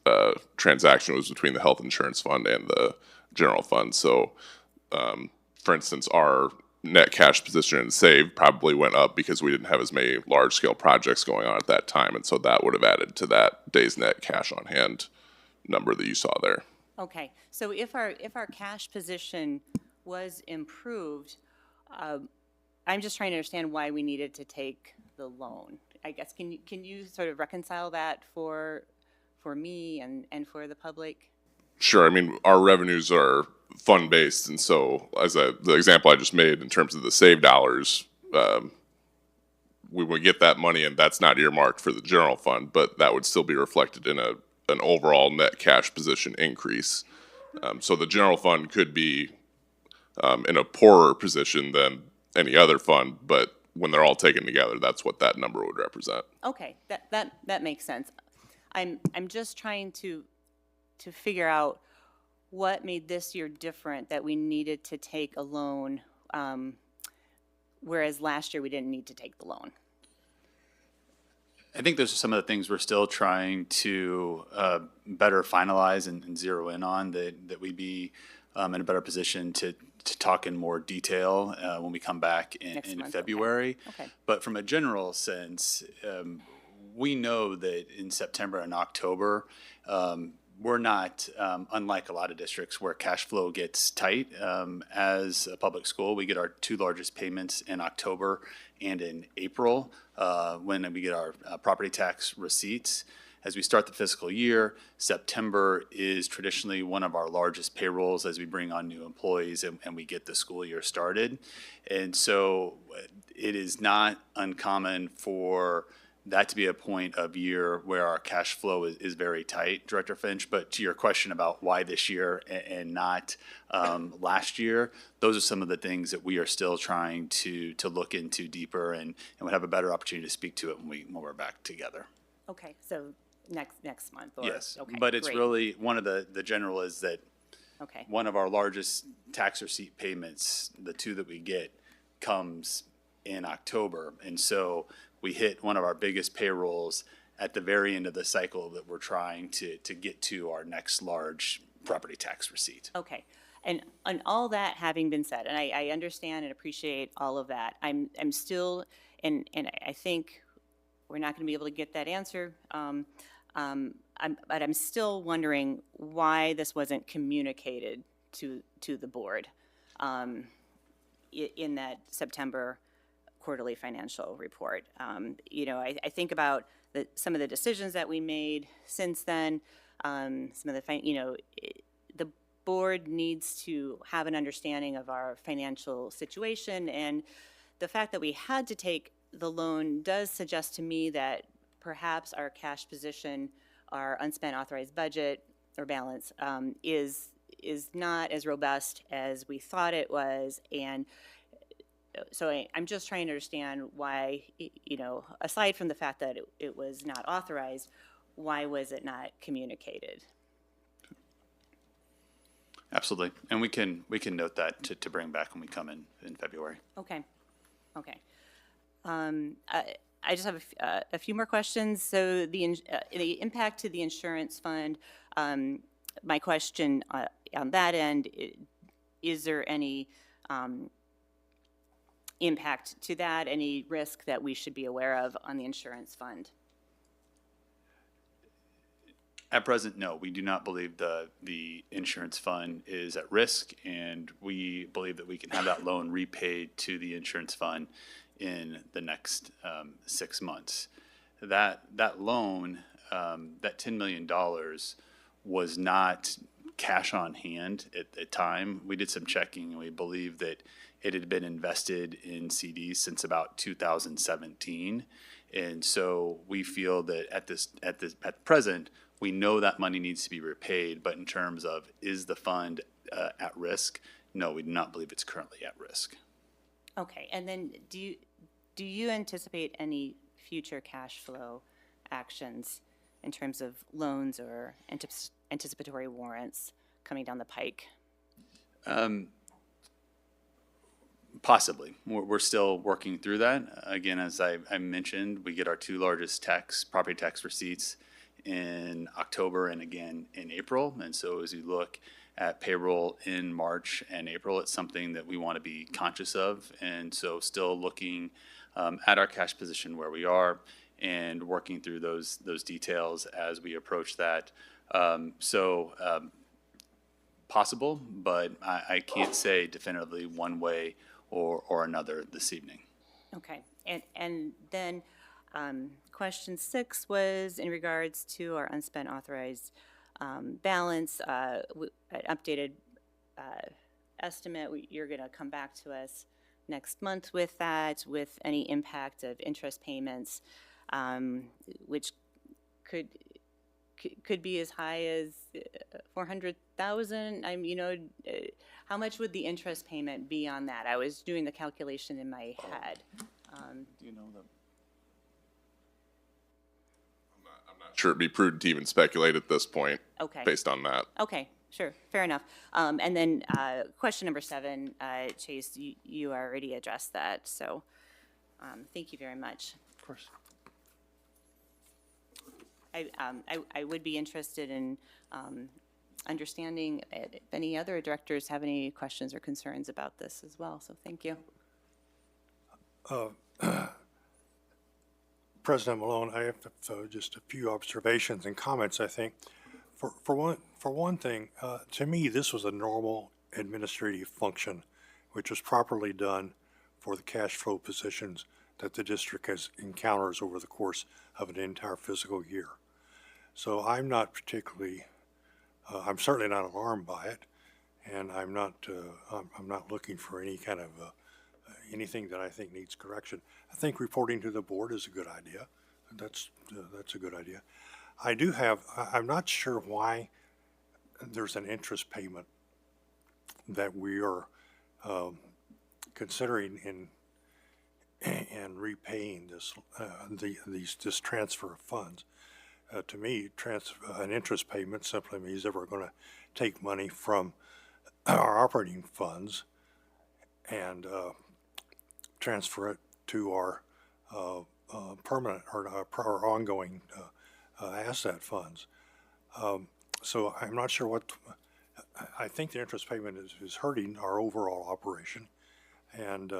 Speaker 15: transaction was between the health insurance fund and the general fund. So, for instance, our net cash position in SAVE probably went up because we didn't have as many large-scale projects going on at that time, and so that would have added to that days net cash on hand number that you saw there.
Speaker 10: Okay, so if our cash position was improved, I'm just trying to understand why we needed to take the loan. I guess can you sort of reconcile that for me and for the public?
Speaker 15: Sure. I mean, our revenues are fund-based, and so the example I just made in terms of the SAVE dollars, we would get that money, and that's not earmarked for the general fund, but that would still be reflected in an overall net cash position increase. So the general fund could be in a poorer position than any other fund, but when they're all taken together, that's what that number would represent.
Speaker 10: Okay, that makes sense. I'm just trying to figure out what made this year different that we needed to take a loan, whereas last year we didn't need to take the loan.
Speaker 14: I think those are some of the things we're still trying to better finalize and zero in on, that we be in a better position to talk in more detail when we come back in February.
Speaker 10: Okay.
Speaker 14: But from a general sense, we know that in September and October, we're not unlike a lot of districts where cash flow gets tight. As a public school, we get our two largest payments in October and in April when we get our property tax receipts. As we start the fiscal year, September is traditionally one of our largest payrolls as we bring on new employees and we get the school year started. And so it is not uncommon for that to be a point of year where our cash flow is very tight, Director Finch. But to your question about why this year and not last year, those are some of the things that we are still trying to look into deeper, and we'll have a better opportunity to speak to it when we're back together.
Speaker 10: Okay, so next month, or?
Speaker 14: Yes,
Speaker 10: Okay,
Speaker 14: but it's
Speaker 10: great.
Speaker 14: really, one of the general is that
Speaker 10: Okay,
Speaker 14: one of our largest tax receipt payments, the two that we get, comes in October. And so we hit one of our biggest payrolls at the very end of the cycle that we're trying to get to our next large property tax receipt.
Speaker 10: okay. And all that having been said, and I understand and appreciate all of that, I'm still, and I think we're not gonna be able to get that answer, but I'm still wondering why this wasn't communicated to the board in that September quarterly financial report. You know, I think about some of the decisions that we made since then, some of the, the board needs to have an understanding of our financial situation, and the fact that we had to take the loan does suggest to me that perhaps our cash position, our unspent authorized budget or balance, is not as robust as we thought it was. And so I'm just trying to understand why, aside from the fact that it was not authorized, why was it not communicated?
Speaker 14: Absolutely. And we can note that to bring back when we come in February.
Speaker 10: Okay, okay. I just have a few more questions. So the impact to the insurance fund, my question on that end, is there any impact to that, any risk that we should be aware of on the insurance fund?
Speaker 14: At present, no, we do not believe the insurance fund is at risk, and we believe that we can have that loan repaid to the insurance fund in the next 6 months. That loan, that $10 million, was not cash on hand at the time. We did some checking, and we believe that it had been invested in CDs since about 2017. And so we feel that at present, we know that money needs to be repaid, but in terms of, is the fund at risk? No, we do not believe it's currently at risk.
Speaker 10: Okay, and then do you anticipate any future cash flow actions in terms of loans or anticipatory warrants coming down the pike?
Speaker 14: Possibly. We're still working through that. Again, as I mentioned, we get our two largest property tax receipts in October and again in April. And so as you look at payroll in March and April, it's something that we want to be conscious of. And so still looking at our cash position where we are and working through those details as we approach that. Possible, but I can't say definitively one way or another this evening.
Speaker 10: Okay, and then question 6 was in regards to our unspent authorized balance, an updated estimate. You're going to come back to us next month with that, with any impact of interest payments, which could be as high as 400,000. How much would the interest payment be on that? I was doing the calculation in my head.
Speaker 14: Do you know the?
Speaker 15: I'm not sure it'd be prudent to even speculate at this point.
Speaker 10: Okay.
Speaker 15: Based on that.
Speaker 10: Okay, sure, fair enough. And then question number 7, Chase, you already addressed that, so thank you very much.
Speaker 14: Of course.
Speaker 10: I would be interested in understanding if any other directors have any questions or concerns about this as well, so thank you.
Speaker 13: President Malone, I have just a few observations and comments, I think. For one thing, to me, this was a normal administrative function, which was properly done for the cash flow positions that the district encounters over the course of an entire fiscal year. So I'm not particularly, I'm certainly not alarmed by it, and I'm not looking for any kind of anything that I think needs correction. I think reporting to the board is a good idea. that's a good idea. I do have, I'm not sure why there's an interest payment that we are considering in and repaying this this transfer of funds. To me, an interest payment simply means that we're going to take money from our operating funds and transfer it to our permanent or our ongoing asset funds. So I'm not sure what, I think the interest payment is hurting our overall operation, and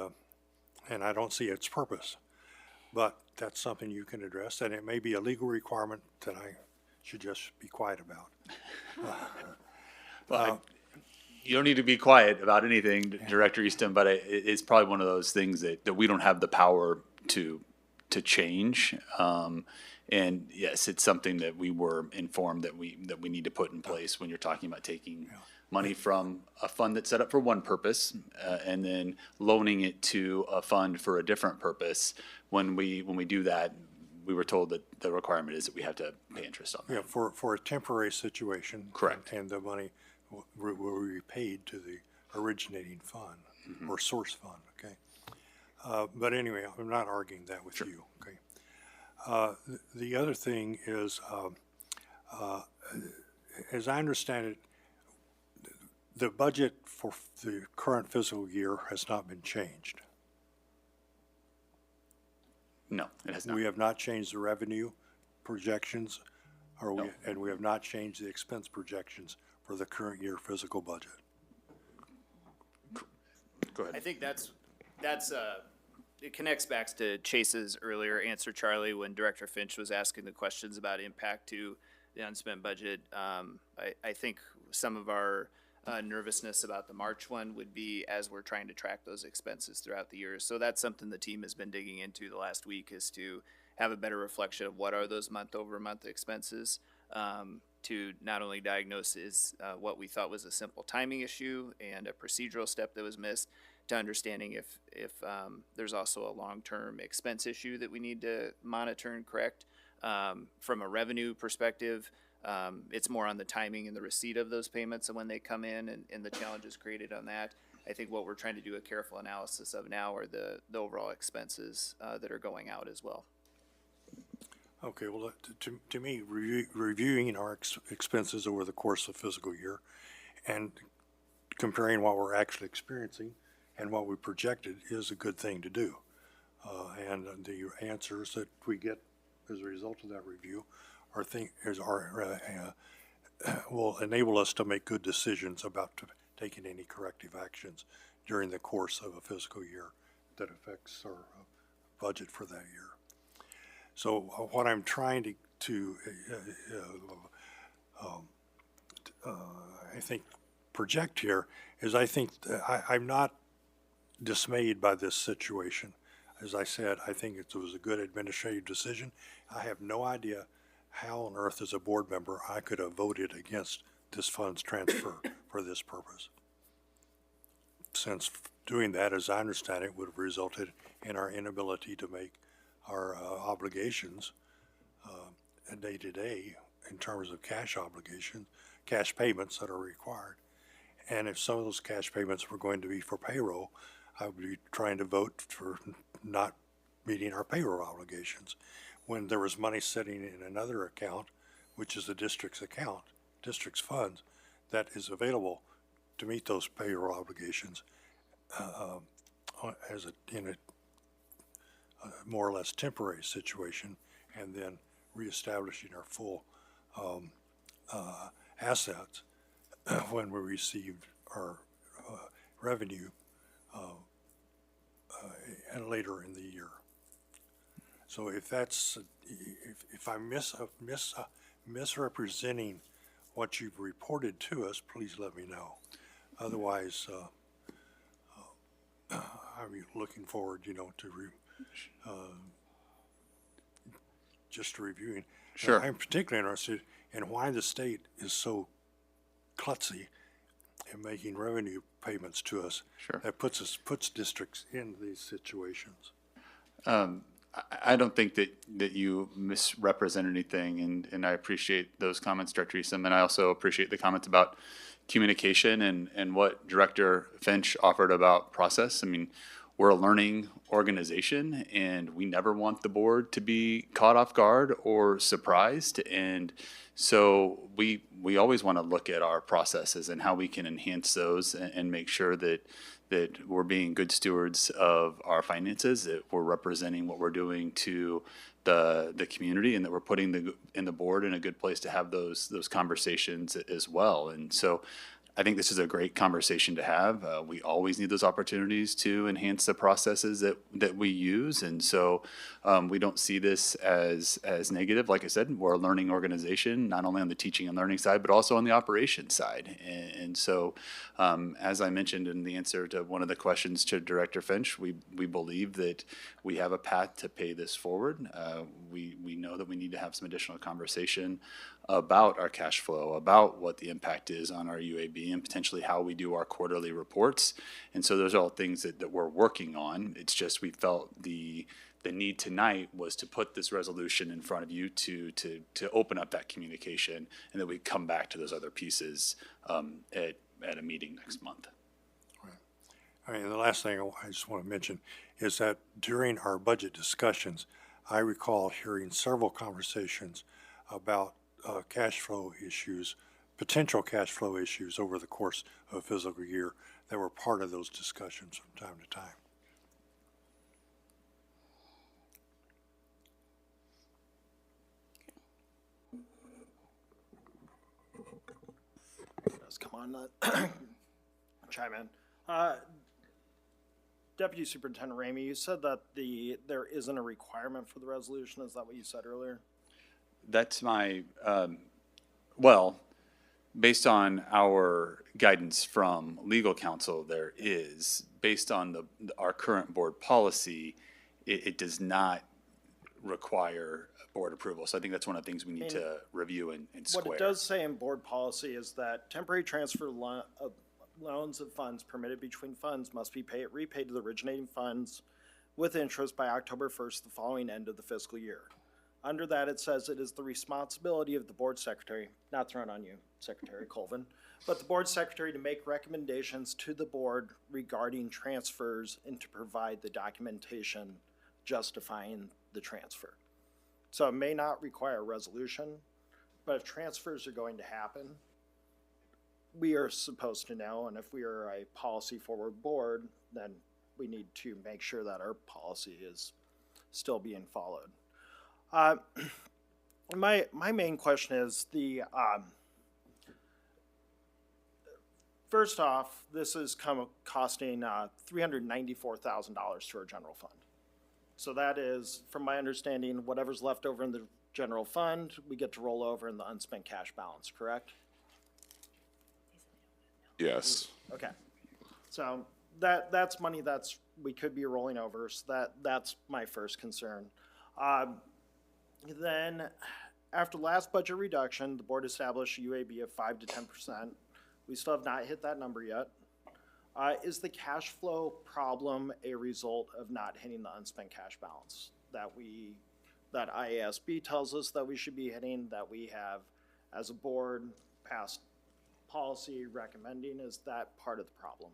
Speaker 13: I don't see its purpose. But that's something you can address, and it may be a legal requirement that I should just be quiet about.
Speaker 14: You don't need to be quiet about anything, Director Easton, but it's probably one of those things that we don't have the power to change. And yes, it's something that we were informed that we need to put in place when you're talking about taking money from a fund that's set up for one purpose and then loaning it to a fund for a different purpose. When we do that, we were told that the requirement is that we have to pay interest on that.
Speaker 13: Yeah, for a temporary situation.
Speaker 14: Correct.
Speaker 13: And the money will be paid to the originating fund or source fund, okay? But anyway, I'm not arguing that with you, okay? The other thing is, as I understand it, the budget for the current fiscal year has not been changed.
Speaker 14: No, it has not.
Speaker 13: We have not changed the revenue projections, and we have not changed the expense projections for the current year fiscal budget.
Speaker 14: Go ahead.
Speaker 11: I think that's it connects back to Chase's earlier answer, Charlie, when Director Finch was asking the questions about impact to the unspent budget. I think some of our nervousness about the March one would be as we're trying to track those expenses throughout the year. So that's something the team has been digging into the last week, is to have a better reflection of what are those month-over-month expenses, to not only diagnose what we thought was a simple timing issue and a procedural step that was missed, to understanding if there's also a long-term expense issue that we need to monitor and correct. From a revenue perspective, it's more on the timing and the receipt of those payments and when they come in and the challenges created on that. I think what we're trying to do a careful analysis of now are the overall expenses that are going out as well.
Speaker 13: Okay, well, to me, reviewing our expenses over the course of the fiscal year and comparing what we're actually experiencing and what we projected is a good thing to do. And the answers that we get as a result of that review will enable us to make good decisions about taking any corrective actions during the course of a fiscal year that affects our budget for that year. So what I'm trying to I think project here is I think I'm not dismayed by this situation. As I said, I think it was a good administrative decision. I have no idea how on earth, as a board member, I could have voted against this fund's transfer for this purpose. Since doing that, as I understand it, would have resulted in our inability to make our obligations day to day in terms of cash obligations, cash payments that are required. And if some of those cash payments were going to be for payroll, I would be trying to vote for not meeting our payroll obligations. When there was money sitting in another account, which is the district's account, district's funds, that is available to meet those payroll obligations in a more or less temporary situation, and then reestablishing our full assets when we received our revenue later in the year. So if that's, if I'm misrepresenting what you've reported to us, please let me know. Otherwise, I'm looking forward, to just reviewing.
Speaker 14: Sure.
Speaker 13: I'm particularly interested in why the state is so klutzy in making revenue payments to us.
Speaker 14: Sure.
Speaker 13: That puts districts in these situations.
Speaker 14: I don't think that you misrepresent anything, and I appreciate those comments, Director Eastham, and I also appreciate the comments about communication and what Director Finch offered about process. I mean, we're a learning organization, and we never want the board to be caught off guard or surprised. And so we always want to look at our processes and how we can enhance those and make sure that we're being good stewards of our finances, that we're representing what we're doing to the community, and that we're putting the board in a good place to have those conversations as well. And so I think this is a great conversation to have. We always need those opportunities to enhance the processes that we use. And so we don't see this as negative. Like I said, we're a learning organization, not only on the teaching and learning side, but also on the operations side. And so as I mentioned in the answer to one of the questions to Director Finch, we believe that we have a path to pay this forward. We know that we need to have some additional conversation about our cash flow, about what the impact is on our UAB, and potentially how we do our quarterly reports. And so those are all things that we're working on. It's just we felt the need tonight was to put this resolution in front of you to open up that communication, and that we come back to those other pieces at a meeting next month.
Speaker 13: I mean, the last thing I just want to mention is that during our budget discussions, I recall hearing several conversations about cash flow issues, potential cash flow issues over the course of a fiscal year that were part of those discussions from time to time.
Speaker 8: Let's come on, chime in. Deputy Superintendent Ramey, you said that there isn't a requirement for the resolution. Is that what you said earlier?
Speaker 14: That's my, well, based on our guidance from legal counsel, there is. Based on our current board policy, it does not require board approval. So I think that's one of the things we need to review and square.
Speaker 8: What it does say in board policy is that temporary transfer of loans of funds permitted between funds must be repaid to the originating funds with interest by October 1st, the following end of the fiscal year. Under that, it says it is the responsibility of the board secretary, not thrown on you, Secretary Colvin, but the board secretary to make recommendations to the board regarding transfers and to provide the documentation justifying the transfer. So it may not require a resolution, but if transfers are going to happen, we are supposed to know, and if we are a policy-forward board, then we need to make sure that our policy is still being followed. My main question is first off, this is costing $394,000 to our general fund. So that is, from my understanding, whatever's left over in the general fund, we get to roll over in the unspent cash balance, correct?
Speaker 15: Yes.
Speaker 8: Okay. So that's money we could be rolling over. So that's my first concern. Then, after last budget reduction, the board established a UAB of 5 to 10%. We still have not hit that number yet. Is the cash flow problem a result of not hitting the unspent cash balance that IASB tells us that we should be hitting, that we have as a board passed policy recommending? Is that part of the problem?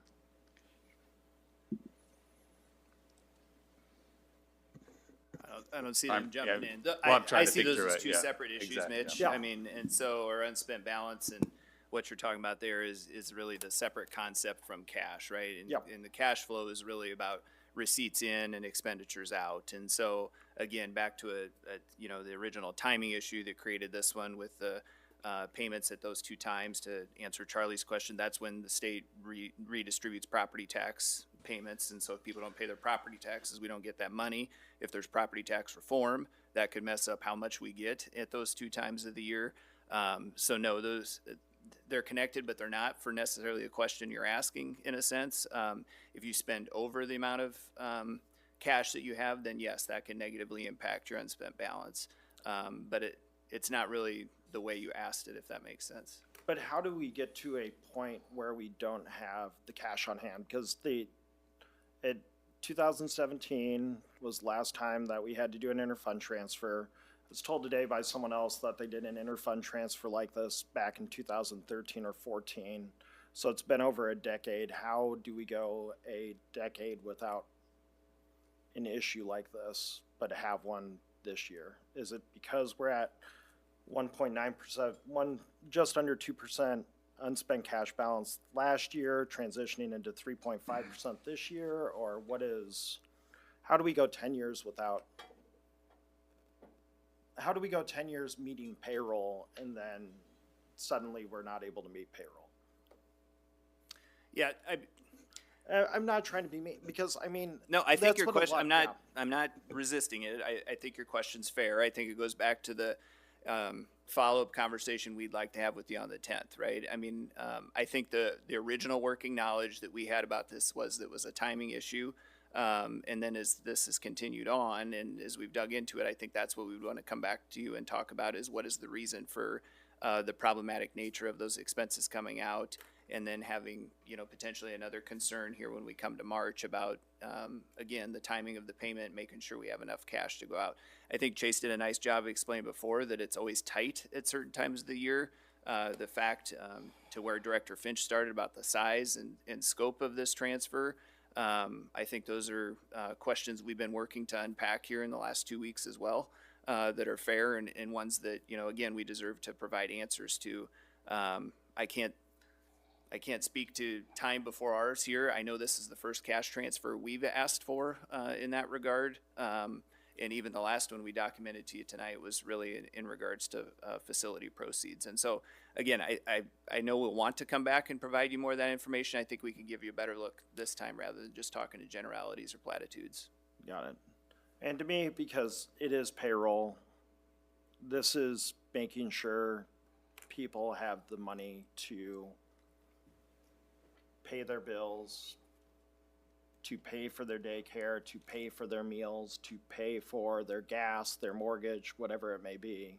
Speaker 11: I don't see them jumping in.
Speaker 14: I
Speaker 11: see those as two separate issues,
Speaker 14: exactly,
Speaker 11: Mitch.
Speaker 8: yeah.
Speaker 11: I mean, and so our unspent balance and what you're talking about there is really the separate concept from cash, right? And,
Speaker 8: Yep.
Speaker 11: and the cash flow is really about receipts in and expenditures out. And so again, back to the original timing issue that created this one with the payments at those two times. To answer Charlie's question, that's when the state redistributes property tax payments. And so if people don't pay their property taxes, we don't get that money. If there's property tax reform, that could mess up how much we get at those two times of the year. So no, they're connected, but they're not for necessarily the question you're asking, in a sense. If you spend over the amount of cash that you have, then yes, that can negatively impact your unspent balance. But it's not really the way you asked it, if that makes sense.
Speaker 8: But how do we get to a point where we don't have the cash on hand? Because 2017 was the last time that we had to do an interfund transfer. I was told today by someone else that they did an interfund transfer like this back in 2013 or 14. So it's been over a decade. How do we go a decade without an issue like this, but have one this year? Is it because we're at 1.9%, just under 2% unspent cash balance last year, transitioning into 3.5% this year, or how do we go 10 years without, how do we go 10 years meeting payroll and then suddenly we're not able to meet payroll?
Speaker 11: Yeah,
Speaker 8: I'm not trying to be mean, because I mean.
Speaker 11: no, I think
Speaker 8: that's
Speaker 11: your
Speaker 8: what a
Speaker 11: question,
Speaker 8: lot-
Speaker 11: I'm not resisting it. I think your question's fair. I think it goes back to the follow-up conversation we'd like to have with you on the 10th, right? I mean, I think the original working knowledge that we had about this was that it was a timing issue. And then as this has continued on and as we've dug into it, I think that's what we would want to come back to you and talk about is what is the reason for the problematic nature of those expenses coming out, and then having, you know, potentially another concern here when we come to March about, again, the timing of the payment, making sure we have enough cash to go out. I think Chase did a nice job of explaining before that it's always tight at certain times of the year. The fact to where Director Finch started about the size and scope of this transfer, I think those are questions we've been working to unpack here in the last 2 weeks as well, that are fair and ones that, you know, again, we deserve to provide answers to. I can't speak to time before ours here. I know this is the first cash transfer we've asked for in that regard. And even the last one we documented to you tonight was really in regards to facility proceeds. And so, again, I know we'll want to come back and provide you more of that information. I think we can give you a better look this time rather than just talking to generalities or platitudes.
Speaker 8: Got it. And to me, because it is payroll, this is making sure people have the money to pay their bills, to pay for their daycare, to pay for their meals, to pay for their gas, their mortgage, whatever it may be.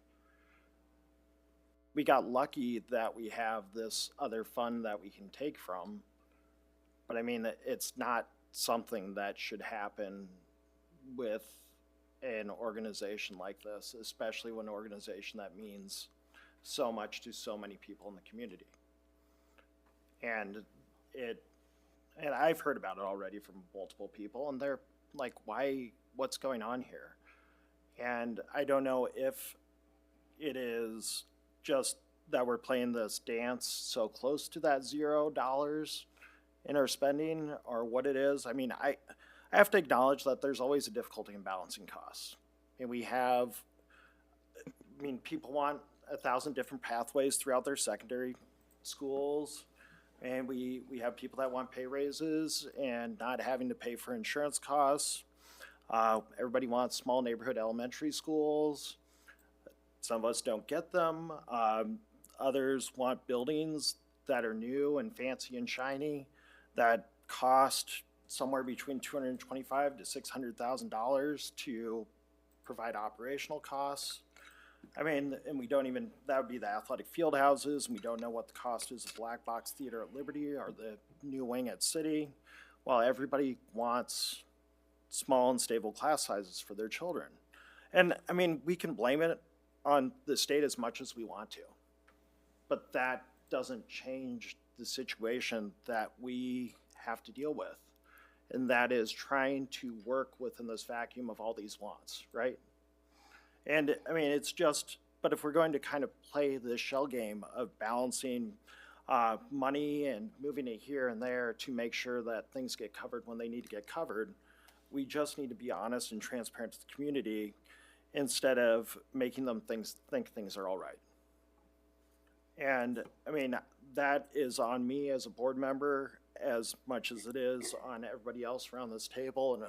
Speaker 8: We got lucky that we have this other fund that we can take from, but I mean, it's not something that should happen with an organization like this, especially when an organization that means so much to so many people in the community. And I've heard about it already from multiple people, and they're like, what's going on here? And I don't know if it is just that we're playing this dance so close to that $0 in our spending, or what it is. I mean, I have to acknowledge that there's always a difficulty in balancing costs. And people want 1,000 different pathways throughout their secondary schools. And we have people that want pay raises and not having to pay for insurance costs. Everybody wants small neighborhood elementary schools. Some of us don't get them. Others want buildings that are new and fancy and shiny that cost somewhere between $225,000 to $600,000 to provide operational costs. I mean, and we don't even, that would be the athletic field houses, and we don't know what the cost is of Black Box Theater at Liberty or the new wing at City, while everybody wants small and stable class sizes for their children. And I mean, we can blame it on the state as much as we want to, but that doesn't change the situation that we have to deal with. And that is trying to work within this vacuum of all these wants, right? And I mean, it's just, but if we're going to kind of play this shell game of balancing money and moving it here and there to make sure that things get covered when they need to get covered, we just need to be honest and transparent to the community instead of making them think things are all right. And I mean, that is on me as a board member as much as it is on everybody else around this table and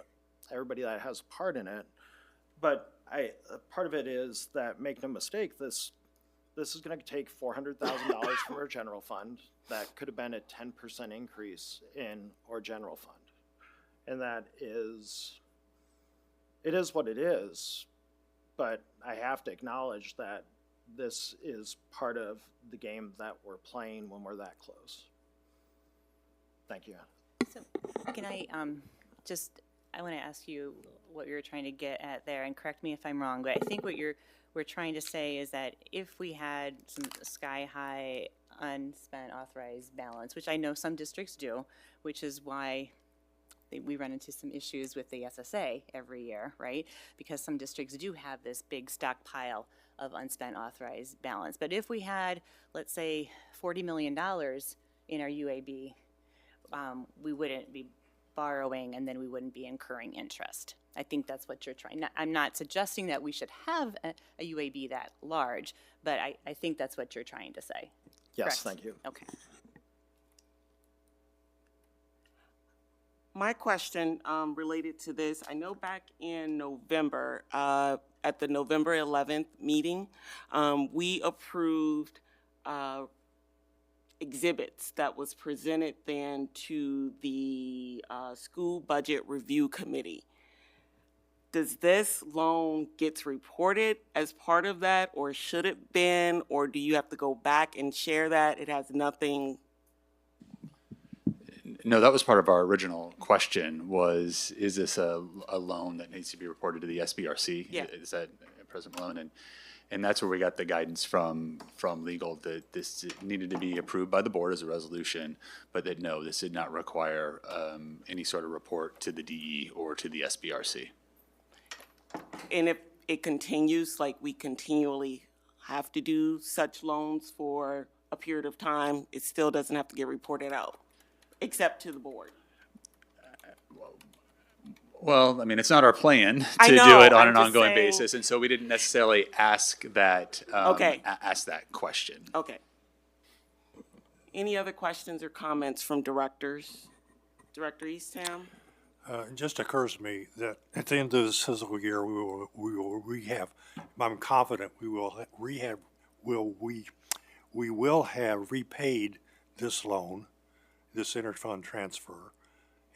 Speaker 8: everybody that has a part in it. But part of it is that, make no mistake, this is going to take $400,000 from our general fund. That could have been a 10% increase in our general fund. And it is what it is. But I have to acknowledge that this is part of the game that we're playing when we're that close. Thank you.
Speaker 10: So can I just I want to ask you what you're trying to get at there, and correct me if I'm wrong, but I think what we're trying to say is that if we had some sky-high unspent authorized balance, which I know some districts do, which is why we run into some issues with the SSA every year, right? Because some districts do have this big stockpile of unspent authorized balance. But if we had, let's say, $40 million in our UAB, we wouldn't be borrowing and then we wouldn't be incurring interest. I think that's what you're trying. I'm not suggesting that we should have a UAB that large, but I think that's what you're trying to say.
Speaker 8: Yes,
Speaker 10: Correct?
Speaker 8: thank you.
Speaker 10: Okay.
Speaker 1: My question related to this, I know back in November, at the November 11th meeting, we approved exhibits that was presented then to the School Budget Review Committee. Does this loan gets reported as part of that, or should it been, or do you have to go back and share that? It has nothing.
Speaker 14: No, that was part of our original question was, is this a loan that needs to be reported to the SBRC?
Speaker 1: Yeah.
Speaker 14: Is that President Malone? And that's where we got the guidance from legal that this needed to be approved by the board as a resolution, but that no, this did not require any sort of report to the DE or to the SBRC.
Speaker 1: And if it continues, like we continually have to do such loans for a period of time, it still doesn't have to get reported out, except to the board.
Speaker 14: Well, I mean, it's not our plan
Speaker 1: I
Speaker 14: to
Speaker 1: know,
Speaker 14: do it on
Speaker 1: I'm
Speaker 14: an
Speaker 1: just
Speaker 14: ongoing
Speaker 1: saying-
Speaker 14: basis, and so we didn't necessarily ask that,
Speaker 1: Okay.
Speaker 14: ask that question.
Speaker 1: Okay. Any other questions or comments from directors? Director Eastham?
Speaker 13: It just occurs to me that at the end of this fiscal year, we will rehab, I'm confident we will we will have repaid this loan, this interfund transfer,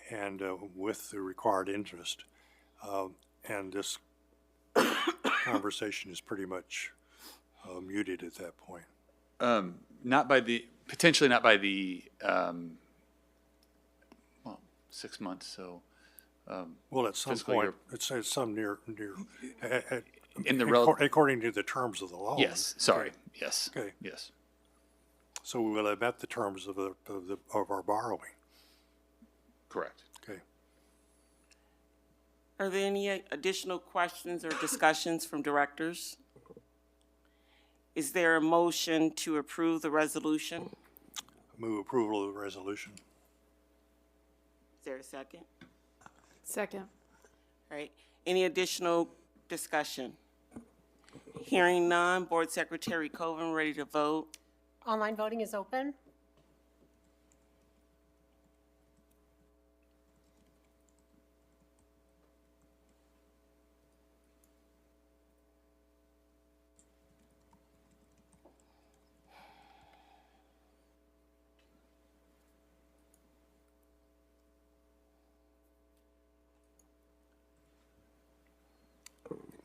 Speaker 13: and with the required interest. And this conversation is pretty much muted at that point.
Speaker 14: Potentially not by the, 6 months, so.
Speaker 13: Well, at some
Speaker 14: fiscal
Speaker 13: point,
Speaker 14: year.
Speaker 13: it's some near,
Speaker 14: In the rel-
Speaker 13: according to the terms of the loan.
Speaker 14: Yes, sorry, yes,
Speaker 13: Okay.
Speaker 14: yes.
Speaker 13: So we will have met the terms of our borrowing.
Speaker 14: Correct.
Speaker 13: Okay.
Speaker 1: Are there any additional questions or discussions from directors? Is there a motion to approve the resolution?
Speaker 13: Move approval of the resolution.
Speaker 1: Is there a second?
Speaker 9: Second.
Speaker 1: All right. Any additional discussion? Hearing none, Board Secretary Coven, ready to vote?
Speaker 3: Online voting is open.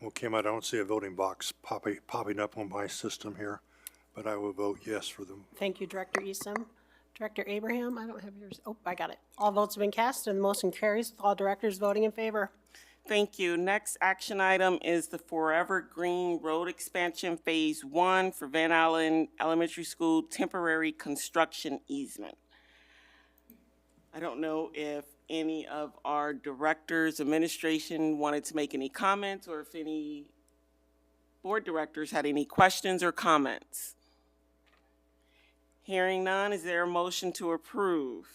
Speaker 13: Well, Kim, I don't see a voting box popping up on my system here, but I will vote yes for them.
Speaker 3: Thank you, Director Eastham. Director Abraham, I don't have yours. Oh, I got it. All votes have been cast and the motion carries with all directors voting in favor.
Speaker 1: Thank you. Next action item is the Forever Green Road Expansion Phase 1 for Van Allen Elementary School temporary construction easement. I don't know if any of our directors, administration wanted to make any comments, or if any board directors had any questions or comments. Hearing none, is there a motion to approve?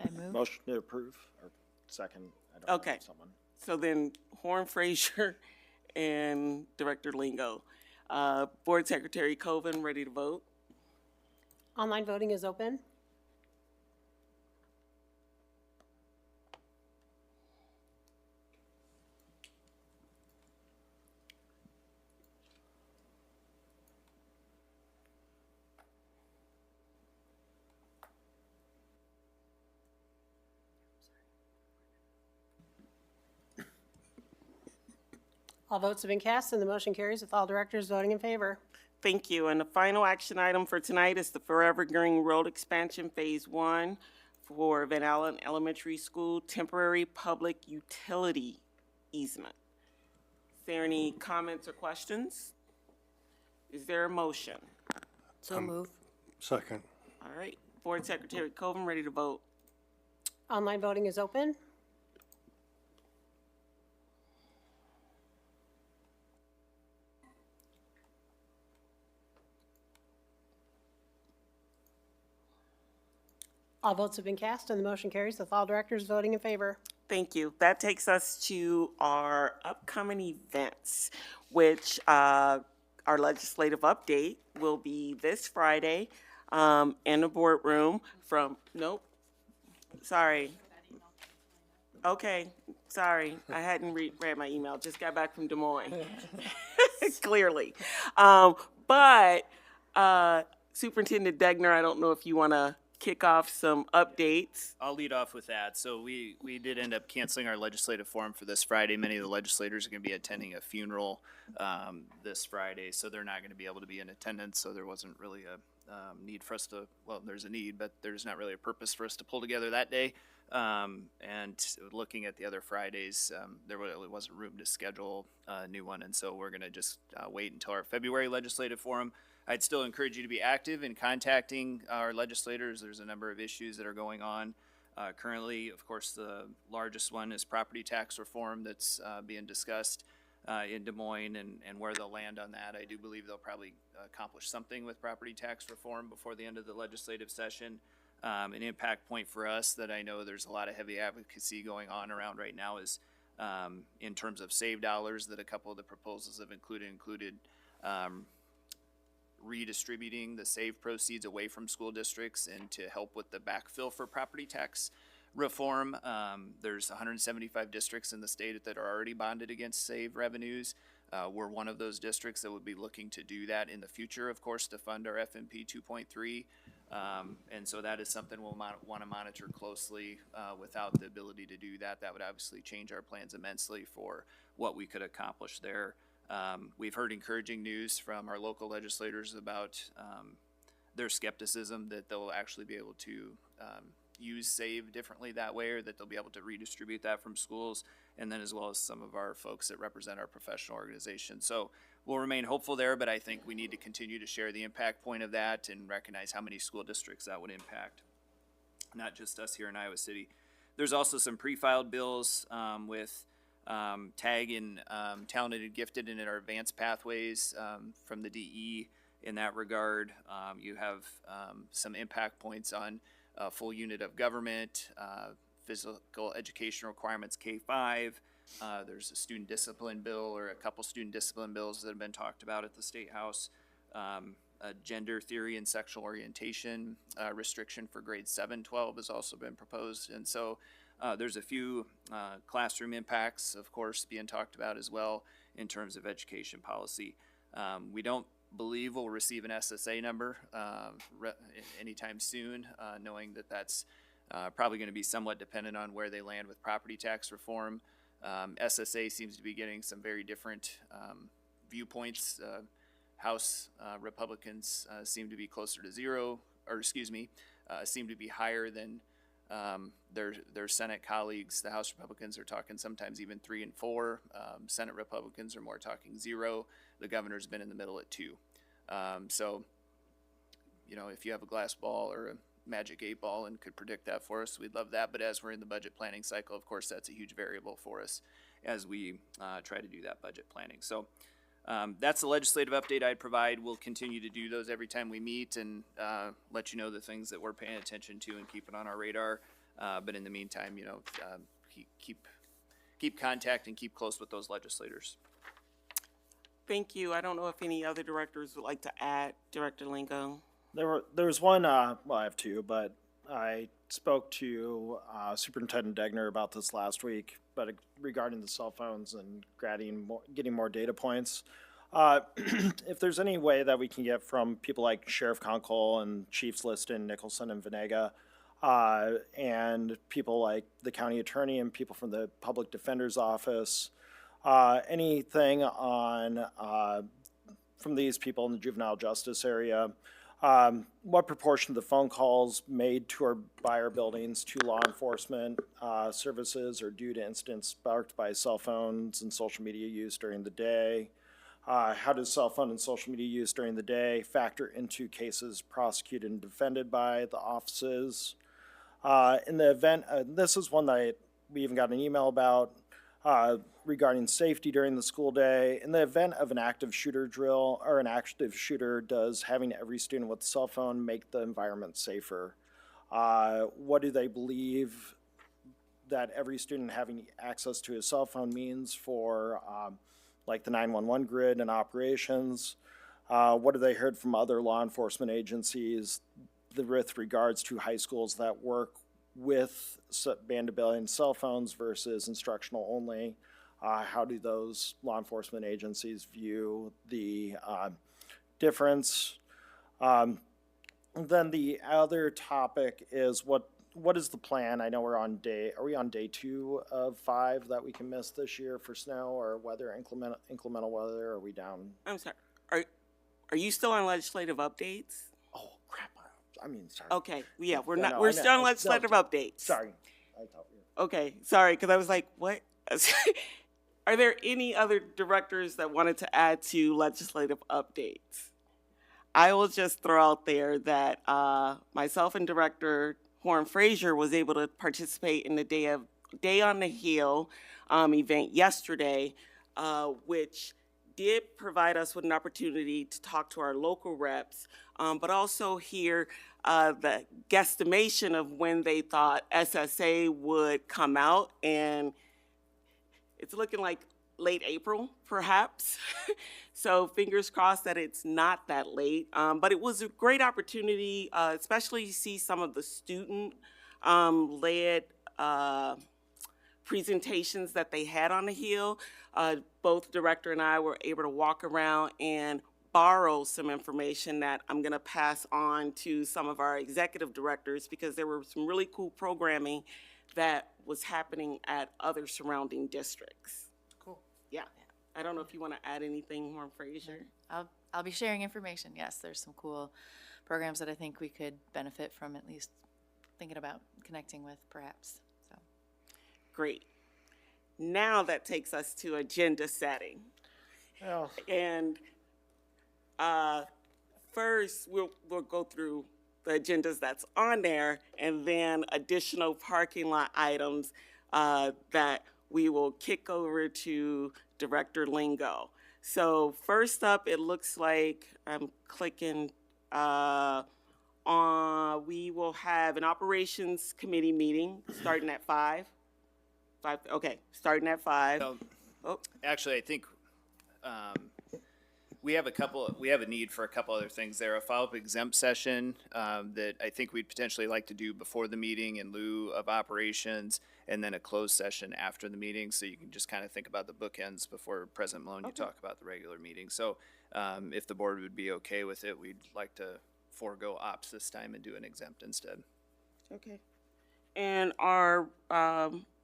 Speaker 9: I move.
Speaker 8: Motion to approve, or second, I don't know,
Speaker 1: Okay.
Speaker 8: someone.
Speaker 1: So then Horn Frazier and Director Lingo. Board Secretary Coven, ready to vote?
Speaker 3: Online voting is open. All votes have been cast and the motion carries with all directors voting in favor.
Speaker 1: Thank you. And the final action item for tonight is the Forever Green Road Expansion Phase 1 for Van Allen Elementary School temporary public utility easement. Is there any comments or questions? Is there a motion?
Speaker 2: So move.
Speaker 13: Second.
Speaker 1: All right, Board Secretary Coven, ready to vote.
Speaker 3: Online voting is open. All votes have been cast and the motion carries with all directors voting in favor.
Speaker 1: Thank you. That takes us to our upcoming events, which our legislative update will be this Friday in the boardroom from, nope, sorry. Okay, sorry, I hadn't read my email, just got back from Des Moines, clearly. But Superintendent Degner, I don't know if you want to kick off some updates.
Speaker 11: I'll lead off with that. So we did end up canceling our legislative forum for this Friday. Many of the legislators are going to be attending a funeral this Friday, so they're not going to be able to be in attendance. So there wasn't really a need for us to, well, there's a need, but there's not really a purpose for us to pull together that day. And looking at the other Fridays, there really wasn't room to schedule a new one. And so we're going to just wait until our February legislative forum. I'd still encourage you to be active in contacting our legislators. There's a number of issues that are going on currently. Of course, the largest one is property tax reform that's being discussed in Des Moines, and where they'll land on that. I do believe they'll probably accomplish something with property tax reform before the end of the legislative session. An impact point for us that I know there's a lot of heavy advocacy going on around right now is in terms of save dollars that a couple of the proposals have included redistributing the save proceeds away from school districts and to help with the backfill for property tax reform. There's 175 districts in the state that are already bonded against save revenues. We're one of those districts that would be looking to do that in the future, of course, to fund our FMP 2.3. And so that is something we'll want to monitor closely. Without the ability to do that, that would obviously change our plans immensely for what we could accomplish there. We've heard encouraging news from our local legislators about their skepticism that they'll actually be able to use SAVE differently that way, or that they'll be able to redistribute that from schools, and then as well as some of our folks that represent our professional organizations. So we'll remain hopeful there, but I think we need to continue to share the impact point of that and recognize how many school districts that would impact, not just us here in Iowa City. There's also some pre-filed bills with TAG and Talented and Gifted and in our advanced pathways from the DE in that regard. You have some impact points on full unit of government, physical education requirements K-5. There's a student discipline bill or a couple student discipline bills that have been talked about at the State House. A gender theory and sexual orientation restriction for grades 7-12 has also been proposed. And so there's a few classroom impacts, of course, being talked about as well in terms of education policy. We don't believe we'll receive an SSA number anytime soon, knowing that that's probably going to be somewhat dependent on where they land with property tax reform. SSA seems to be getting some very different viewpoints. House Republicans seem to be closer to zero, or excuse me, seem to be higher than their Senate colleagues. The House Republicans are talking sometimes even 3 and 4. Senate Republicans are more talking 0. The governor's been in the middle at 2. So, you know, if you have a glass ball or a magic 8 ball and could predict that for us, we'd love that. But as we're in the budget planning cycle, of course, that's a huge variable for us as we try to do that budget planning. So that's the legislative update I'd provide. We'll continue to do those every time we meet and let you know the things that we're paying attention to and keep it on our radar. But in the meantime, you know, keep contact and keep close with those legislators.
Speaker 1: Thank you. I don't know if any other directors would like to add. Director Lingo.
Speaker 8: There was one, well, I have two, but I spoke to Superintendent Degner about this last week, but regarding the cell phones and getting more data points. If there's any way that we can get from people like Sheriff Conkle and Chiefs Liston, Nicholson, and Venega, and people like the county attorney and people from the public defender's office, anything on from these people in the juvenile justice area, What proportion of the phone calls made to or by our buildings to law enforcement services are due to incidents sparked by cell phones and social media use during the day? How does cell phone and social media use during the day factor into cases prosecuted and defended by the offices? In the event, this is one that we even got an email about regarding safety during the school day. In the event of an active shooter drill or an active shooter, does having every student with a cell phone make the environment safer? What do they believe that every student having access to a cell phone means for like the 911 grid and operations? What have they heard from other law enforcement agencies with regards to high schools that work with band-to-billion and cell phones versus instructional only? How do those law enforcement agencies view the difference? Then the other topic is what is the plan? I know are we on day 2 of 5 that we can miss this year for snow or weather, inclemental weather? Are we down?
Speaker 1: I'm sorry. Are you still on legislative updates?
Speaker 8: Oh, crap. I mean, sorry.
Speaker 1: Okay, yeah, we're
Speaker 8: No,
Speaker 1: not,
Speaker 8: no,
Speaker 1: we're
Speaker 8: I know.
Speaker 1: still on legislative updates.
Speaker 8: Sorry. I thought we were.
Speaker 1: Okay, sorry, because I was like, what? Are there any other directors that wanted to add to legislative updates? I will just throw out there that myself and Director Horn Frazier was able to participate in the Day on the Hill event yesterday, which did provide us with an opportunity to talk to our local reps, but also hear the guesstimation of when they thought SSA would come out, and it's looking like late April, perhaps. So fingers crossed that it's not that late. But it was a great opportunity, especially to see some of the student led presentations that they had on the Hill. Both Director and I were able to walk around and borrow some information that I'm going to pass on to some of our executive directors, because there were some really cool programming that was happening at other surrounding districts.
Speaker 9: Cool.
Speaker 1: Yeah. I don't know if you want to add anything, Horn Frazier.
Speaker 9: I'll be sharing information. Yes, there's some cool programs that I think we could benefit from, at least thinking about connecting with, perhaps. So.
Speaker 1: Great. Now that takes us to agenda setting.
Speaker 8: Well,
Speaker 1: And first, we'll go through the agendas that's on there, and then additional parking lot items that we will kick over to Director Lingo. So first up, it looks like I'm clicking on, we will have an operations committee meeting starting at 5. Okay, starting at 5.
Speaker 11: No, actually, I think we have a need for a couple other things there. A follow-up exempt session that I think we'd potentially like to do before the meeting in lieu of operations, and then a closed session after the meeting, so you can just kind of think about the bookends before President Malone, you talk about the regular meeting. So if the board would be okay with it, we'd like to forego ops this time and do an exempt instead.
Speaker 1: Okay. And our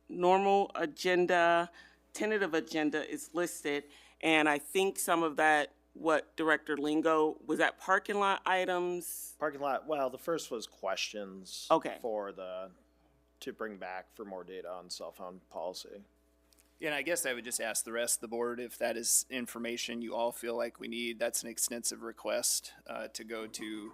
Speaker 1: normal agenda, tentative agenda is listed, and I think some of that, what Director Lingo, was that parking lot items?
Speaker 8: parking lot, well, the first was questions.
Speaker 1: Okay.
Speaker 8: To bring back for more data on cell phone policy.
Speaker 11: Yeah, and I guess I would just ask the rest of the board if that is information you all feel like we need. That's an extensive request to go to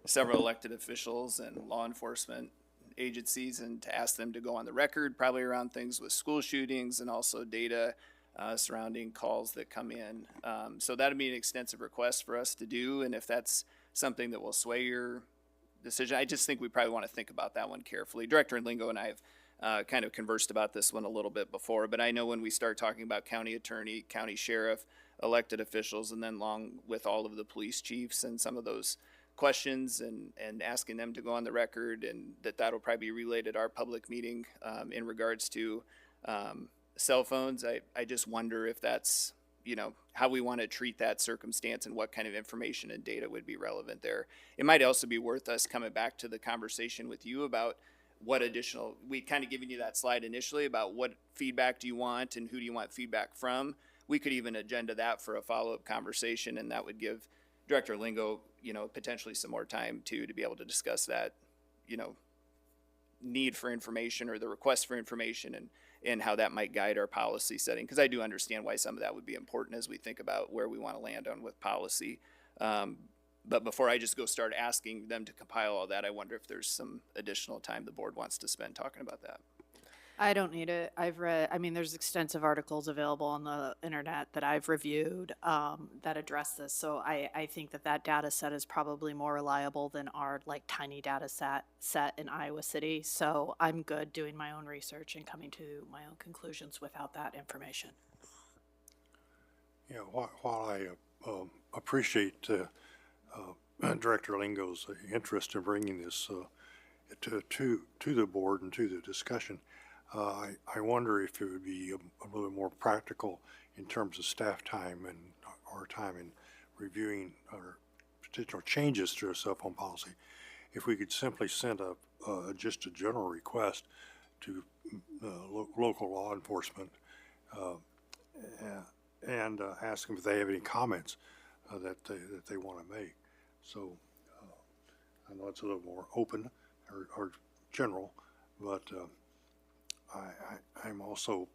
Speaker 11: several elected officials and law enforcement agencies, and to ask them to go on the record, probably around things with school shootings and also data surrounding calls that come in. So that'd be an extensive request for us to do, and if that's something that will sway your decision, I just think we probably want to think about that one carefully. Director Lingo and I have kind of conversed about this one a little bit before, but I know when we start talking about county attorney, county sheriff, elected officials, and then along with all of the police chiefs and some of those questions and asking them to go on the record, and that'll probably be relayed at our public meeting in regards to cell phones. I just wonder if that's, how we want to treat that circumstance and what kind of information and data would be relevant there. It might also be worth us coming back to the conversation with you about what additional, we kind of given you that slide initially about what feedback do you want and who do you want feedback from. We could even agenda that for a follow-up conversation, and that would give Director Lingo, you know, potentially some more time too, to be able to discuss that, you know, need for information or the request for information and how that might guide our policy setting. Because I do understand why some of that would be important as we think about where we want to land on with policy. But before I just go start asking them to compile all that, I wonder if there's some additional time the board wants to spend talking about that.
Speaker 16: I don't need it. I've read, I mean, there's extensive articles available on the internet that I've reviewed that address this. So I think that data set is probably more reliable than our like tiny data set in Iowa City. So I'm good doing my own research and coming to my own conclusions without that information.
Speaker 13: Yeah, while I appreciate Director Lingo's interest in bringing this to the board and to the discussion, I wonder if it would be a little more practical in terms of staff time and our time in reviewing our potential changes to our cell phone policy. If we could simply send just a general request to local law enforcement and ask them if they have any comments that they want to make. So I know it's a little more open or general, but I'm also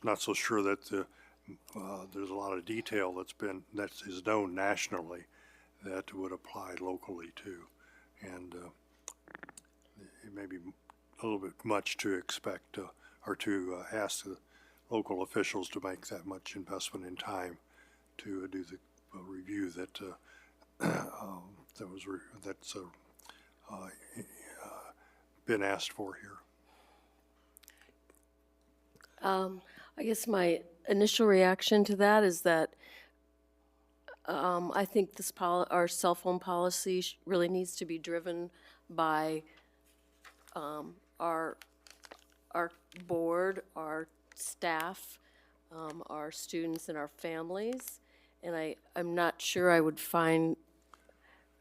Speaker 13: not so sure that there's a lot of detail that is known nationally that would apply locally too, and it may be a little bit much to expect or to ask the local officials to make that much investment in time to do the review that's been asked for here.
Speaker 2: I guess my initial reaction to that is that I think our cell phone policy really needs to be driven by our board, our staff, our students, and our families. And I'm not sure I would find,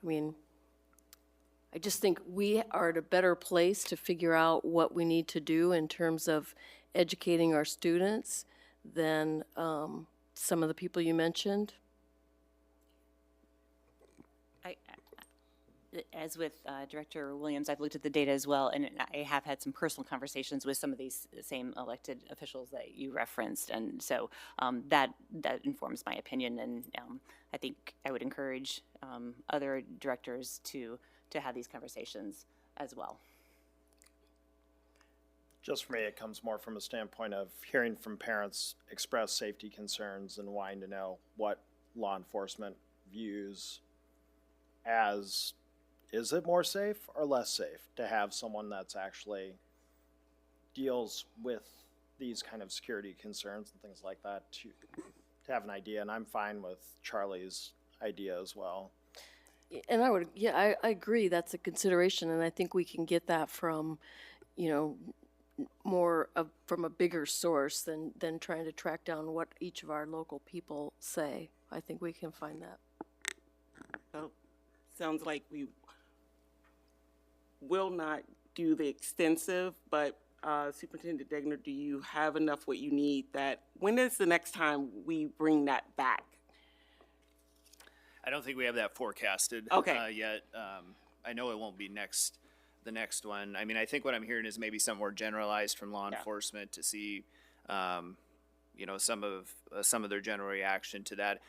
Speaker 2: I just think we are at a better place to figure out what we need to do in terms of educating our students than some of the people you mentioned.
Speaker 10: As with Director Williams, I've looked at the data as well, and I have had some personal conversations with some of these same elected officials that you referenced, and so that informs my opinion, and I think I would encourage other directors to have these conversations as well.
Speaker 8: Just for me, it comes more from a standpoint of hearing from parents express safety concerns and wanting to know what law enforcement views as, is it more safe or less safe to have someone that's actually deals with these kind of security concerns and things like that to have an idea. And I'm fine with Charlie's idea as well.
Speaker 2: And I agree, that's a consideration, and I think we can get that from, more from a bigger source than trying to track down what each of our local people say. I think we can find that.
Speaker 1: Well, sounds like we will not do the extensive, but Superintendent Degner, do you have enough what you need when is the next time we bring that back?
Speaker 11: I don't think we have that forecasted yet. I know it won't be the next one. I mean, I think what I'm hearing is maybe some more generalized from law enforcement to see, some of their general reaction to that.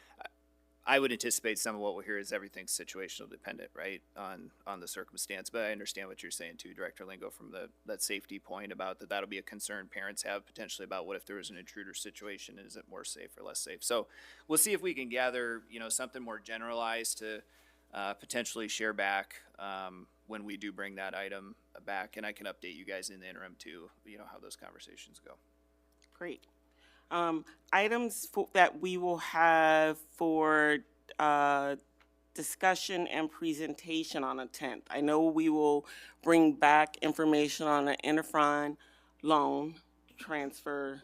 Speaker 11: I would anticipate some of what we'll hear is everything's situational dependent, right, on the circumstance. But I understand what you're saying too, Director Lingo, from that safety point about that'll be a concern parents have potentially about what if there was an intruder situation, is it more safe or less safe? So we'll see if we can gather, something more generalized to potentially share back when we do bring that item back. And I can update you guys in the interim too, how those conversations go.
Speaker 1: Great. Items that we will have for discussion and presentation on the 10th. I know we will bring back information on an Interfron loan transfer.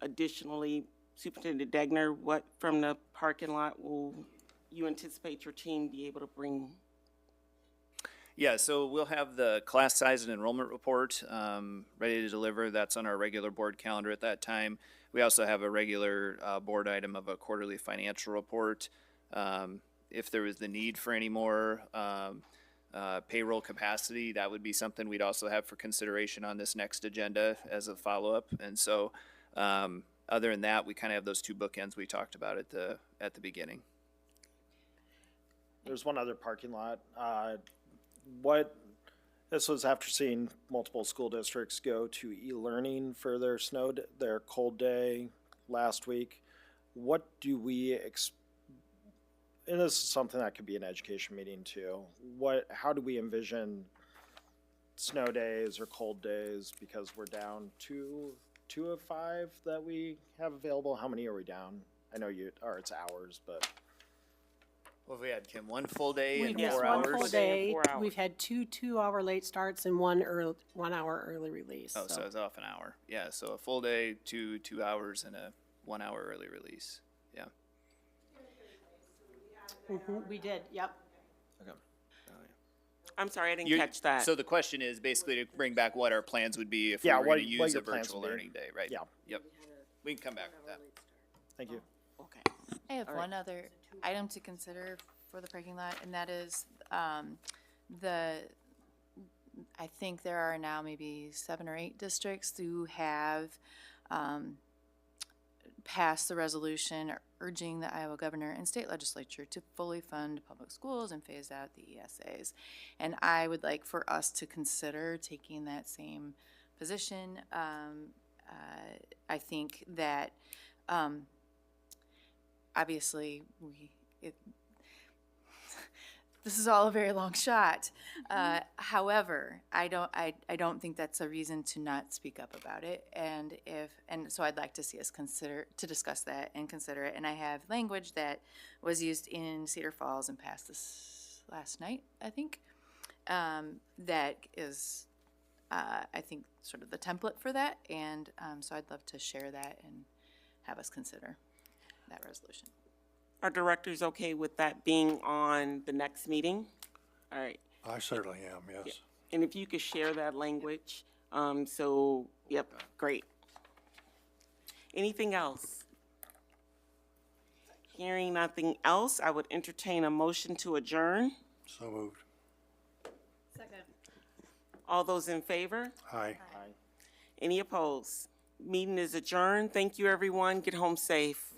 Speaker 1: Additionally, Superintendent Degner, what from the parking lot will you anticipate your team be able to bring?
Speaker 11: Yeah, so we'll have the class size and enrollment report ready to deliver. That's on our regular board calendar at that time. We also have a regular board item of a quarterly financial report. If there was the need for any more payroll capacity, that would be something we'd also have for consideration on this next agenda as a follow-up. And so, other than that, we kind of have those two bookends we talked about at the beginning.
Speaker 8: There's one other parking lot. This was after seeing multiple school districts go to e-learning for their cold day last week. What do we and this is something that could be an education meeting too. How do we envision snow days or cold days? Because we're down two of 5 that we have available. How many are we down? I know it's hours, but.
Speaker 11: Well, if we had, Kim, one full day
Speaker 3: We've
Speaker 11: and
Speaker 3: missed
Speaker 11: 4
Speaker 3: one
Speaker 11: hours.
Speaker 3: full day. We've had 2 hour late starts and 1 hour early release.
Speaker 11: Oh, so it's off an hour. Yeah, so a full day, 2 hours, and a 1 hour early release. Yeah.
Speaker 3: We did, yep.
Speaker 1: I'm sorry, I didn't catch that.
Speaker 11: So the question is basically to bring back what our plans would be if we
Speaker 8: Yeah,
Speaker 11: were
Speaker 8: what-
Speaker 11: going to
Speaker 8: what
Speaker 11: use a
Speaker 8: your plans
Speaker 11: virtual
Speaker 8: would be.
Speaker 11: learning day, right?
Speaker 8: Yeah.
Speaker 11: Yep. We can come back with that.
Speaker 8: Thank you.
Speaker 1: Okay.
Speaker 9: I have one other item to consider for the parking lot, and that is, I think there are now maybe 7 or 8 districts who have, passed the resolution urging the Iowa governor and state legislature to fully fund public schools and phase out the ESAs. And I would like for us to consider taking that same position. I think that, obviously, this is all a very long shot. However, I don't think that's a reason to not speak up about it. And so I'd like to see us discuss that and consider it. And I have language that was used in Cedar Falls and passed this last night, I think. That is, I think, sort of the template for that. And so I'd love to share that and have us consider that resolution.
Speaker 1: Are directors okay with that being on the next meeting? All right.
Speaker 13: I certainly am, yes.
Speaker 1: And if you could share that language, yep, great. Anything else? Hearing nothing else, I would entertain a motion to adjourn.
Speaker 13: So moved.
Speaker 2: Second.
Speaker 1: All those in favor?
Speaker 13: Aye.
Speaker 1: Any opposed? Meeting is adjourned. Thank you, everyone. Get home safe.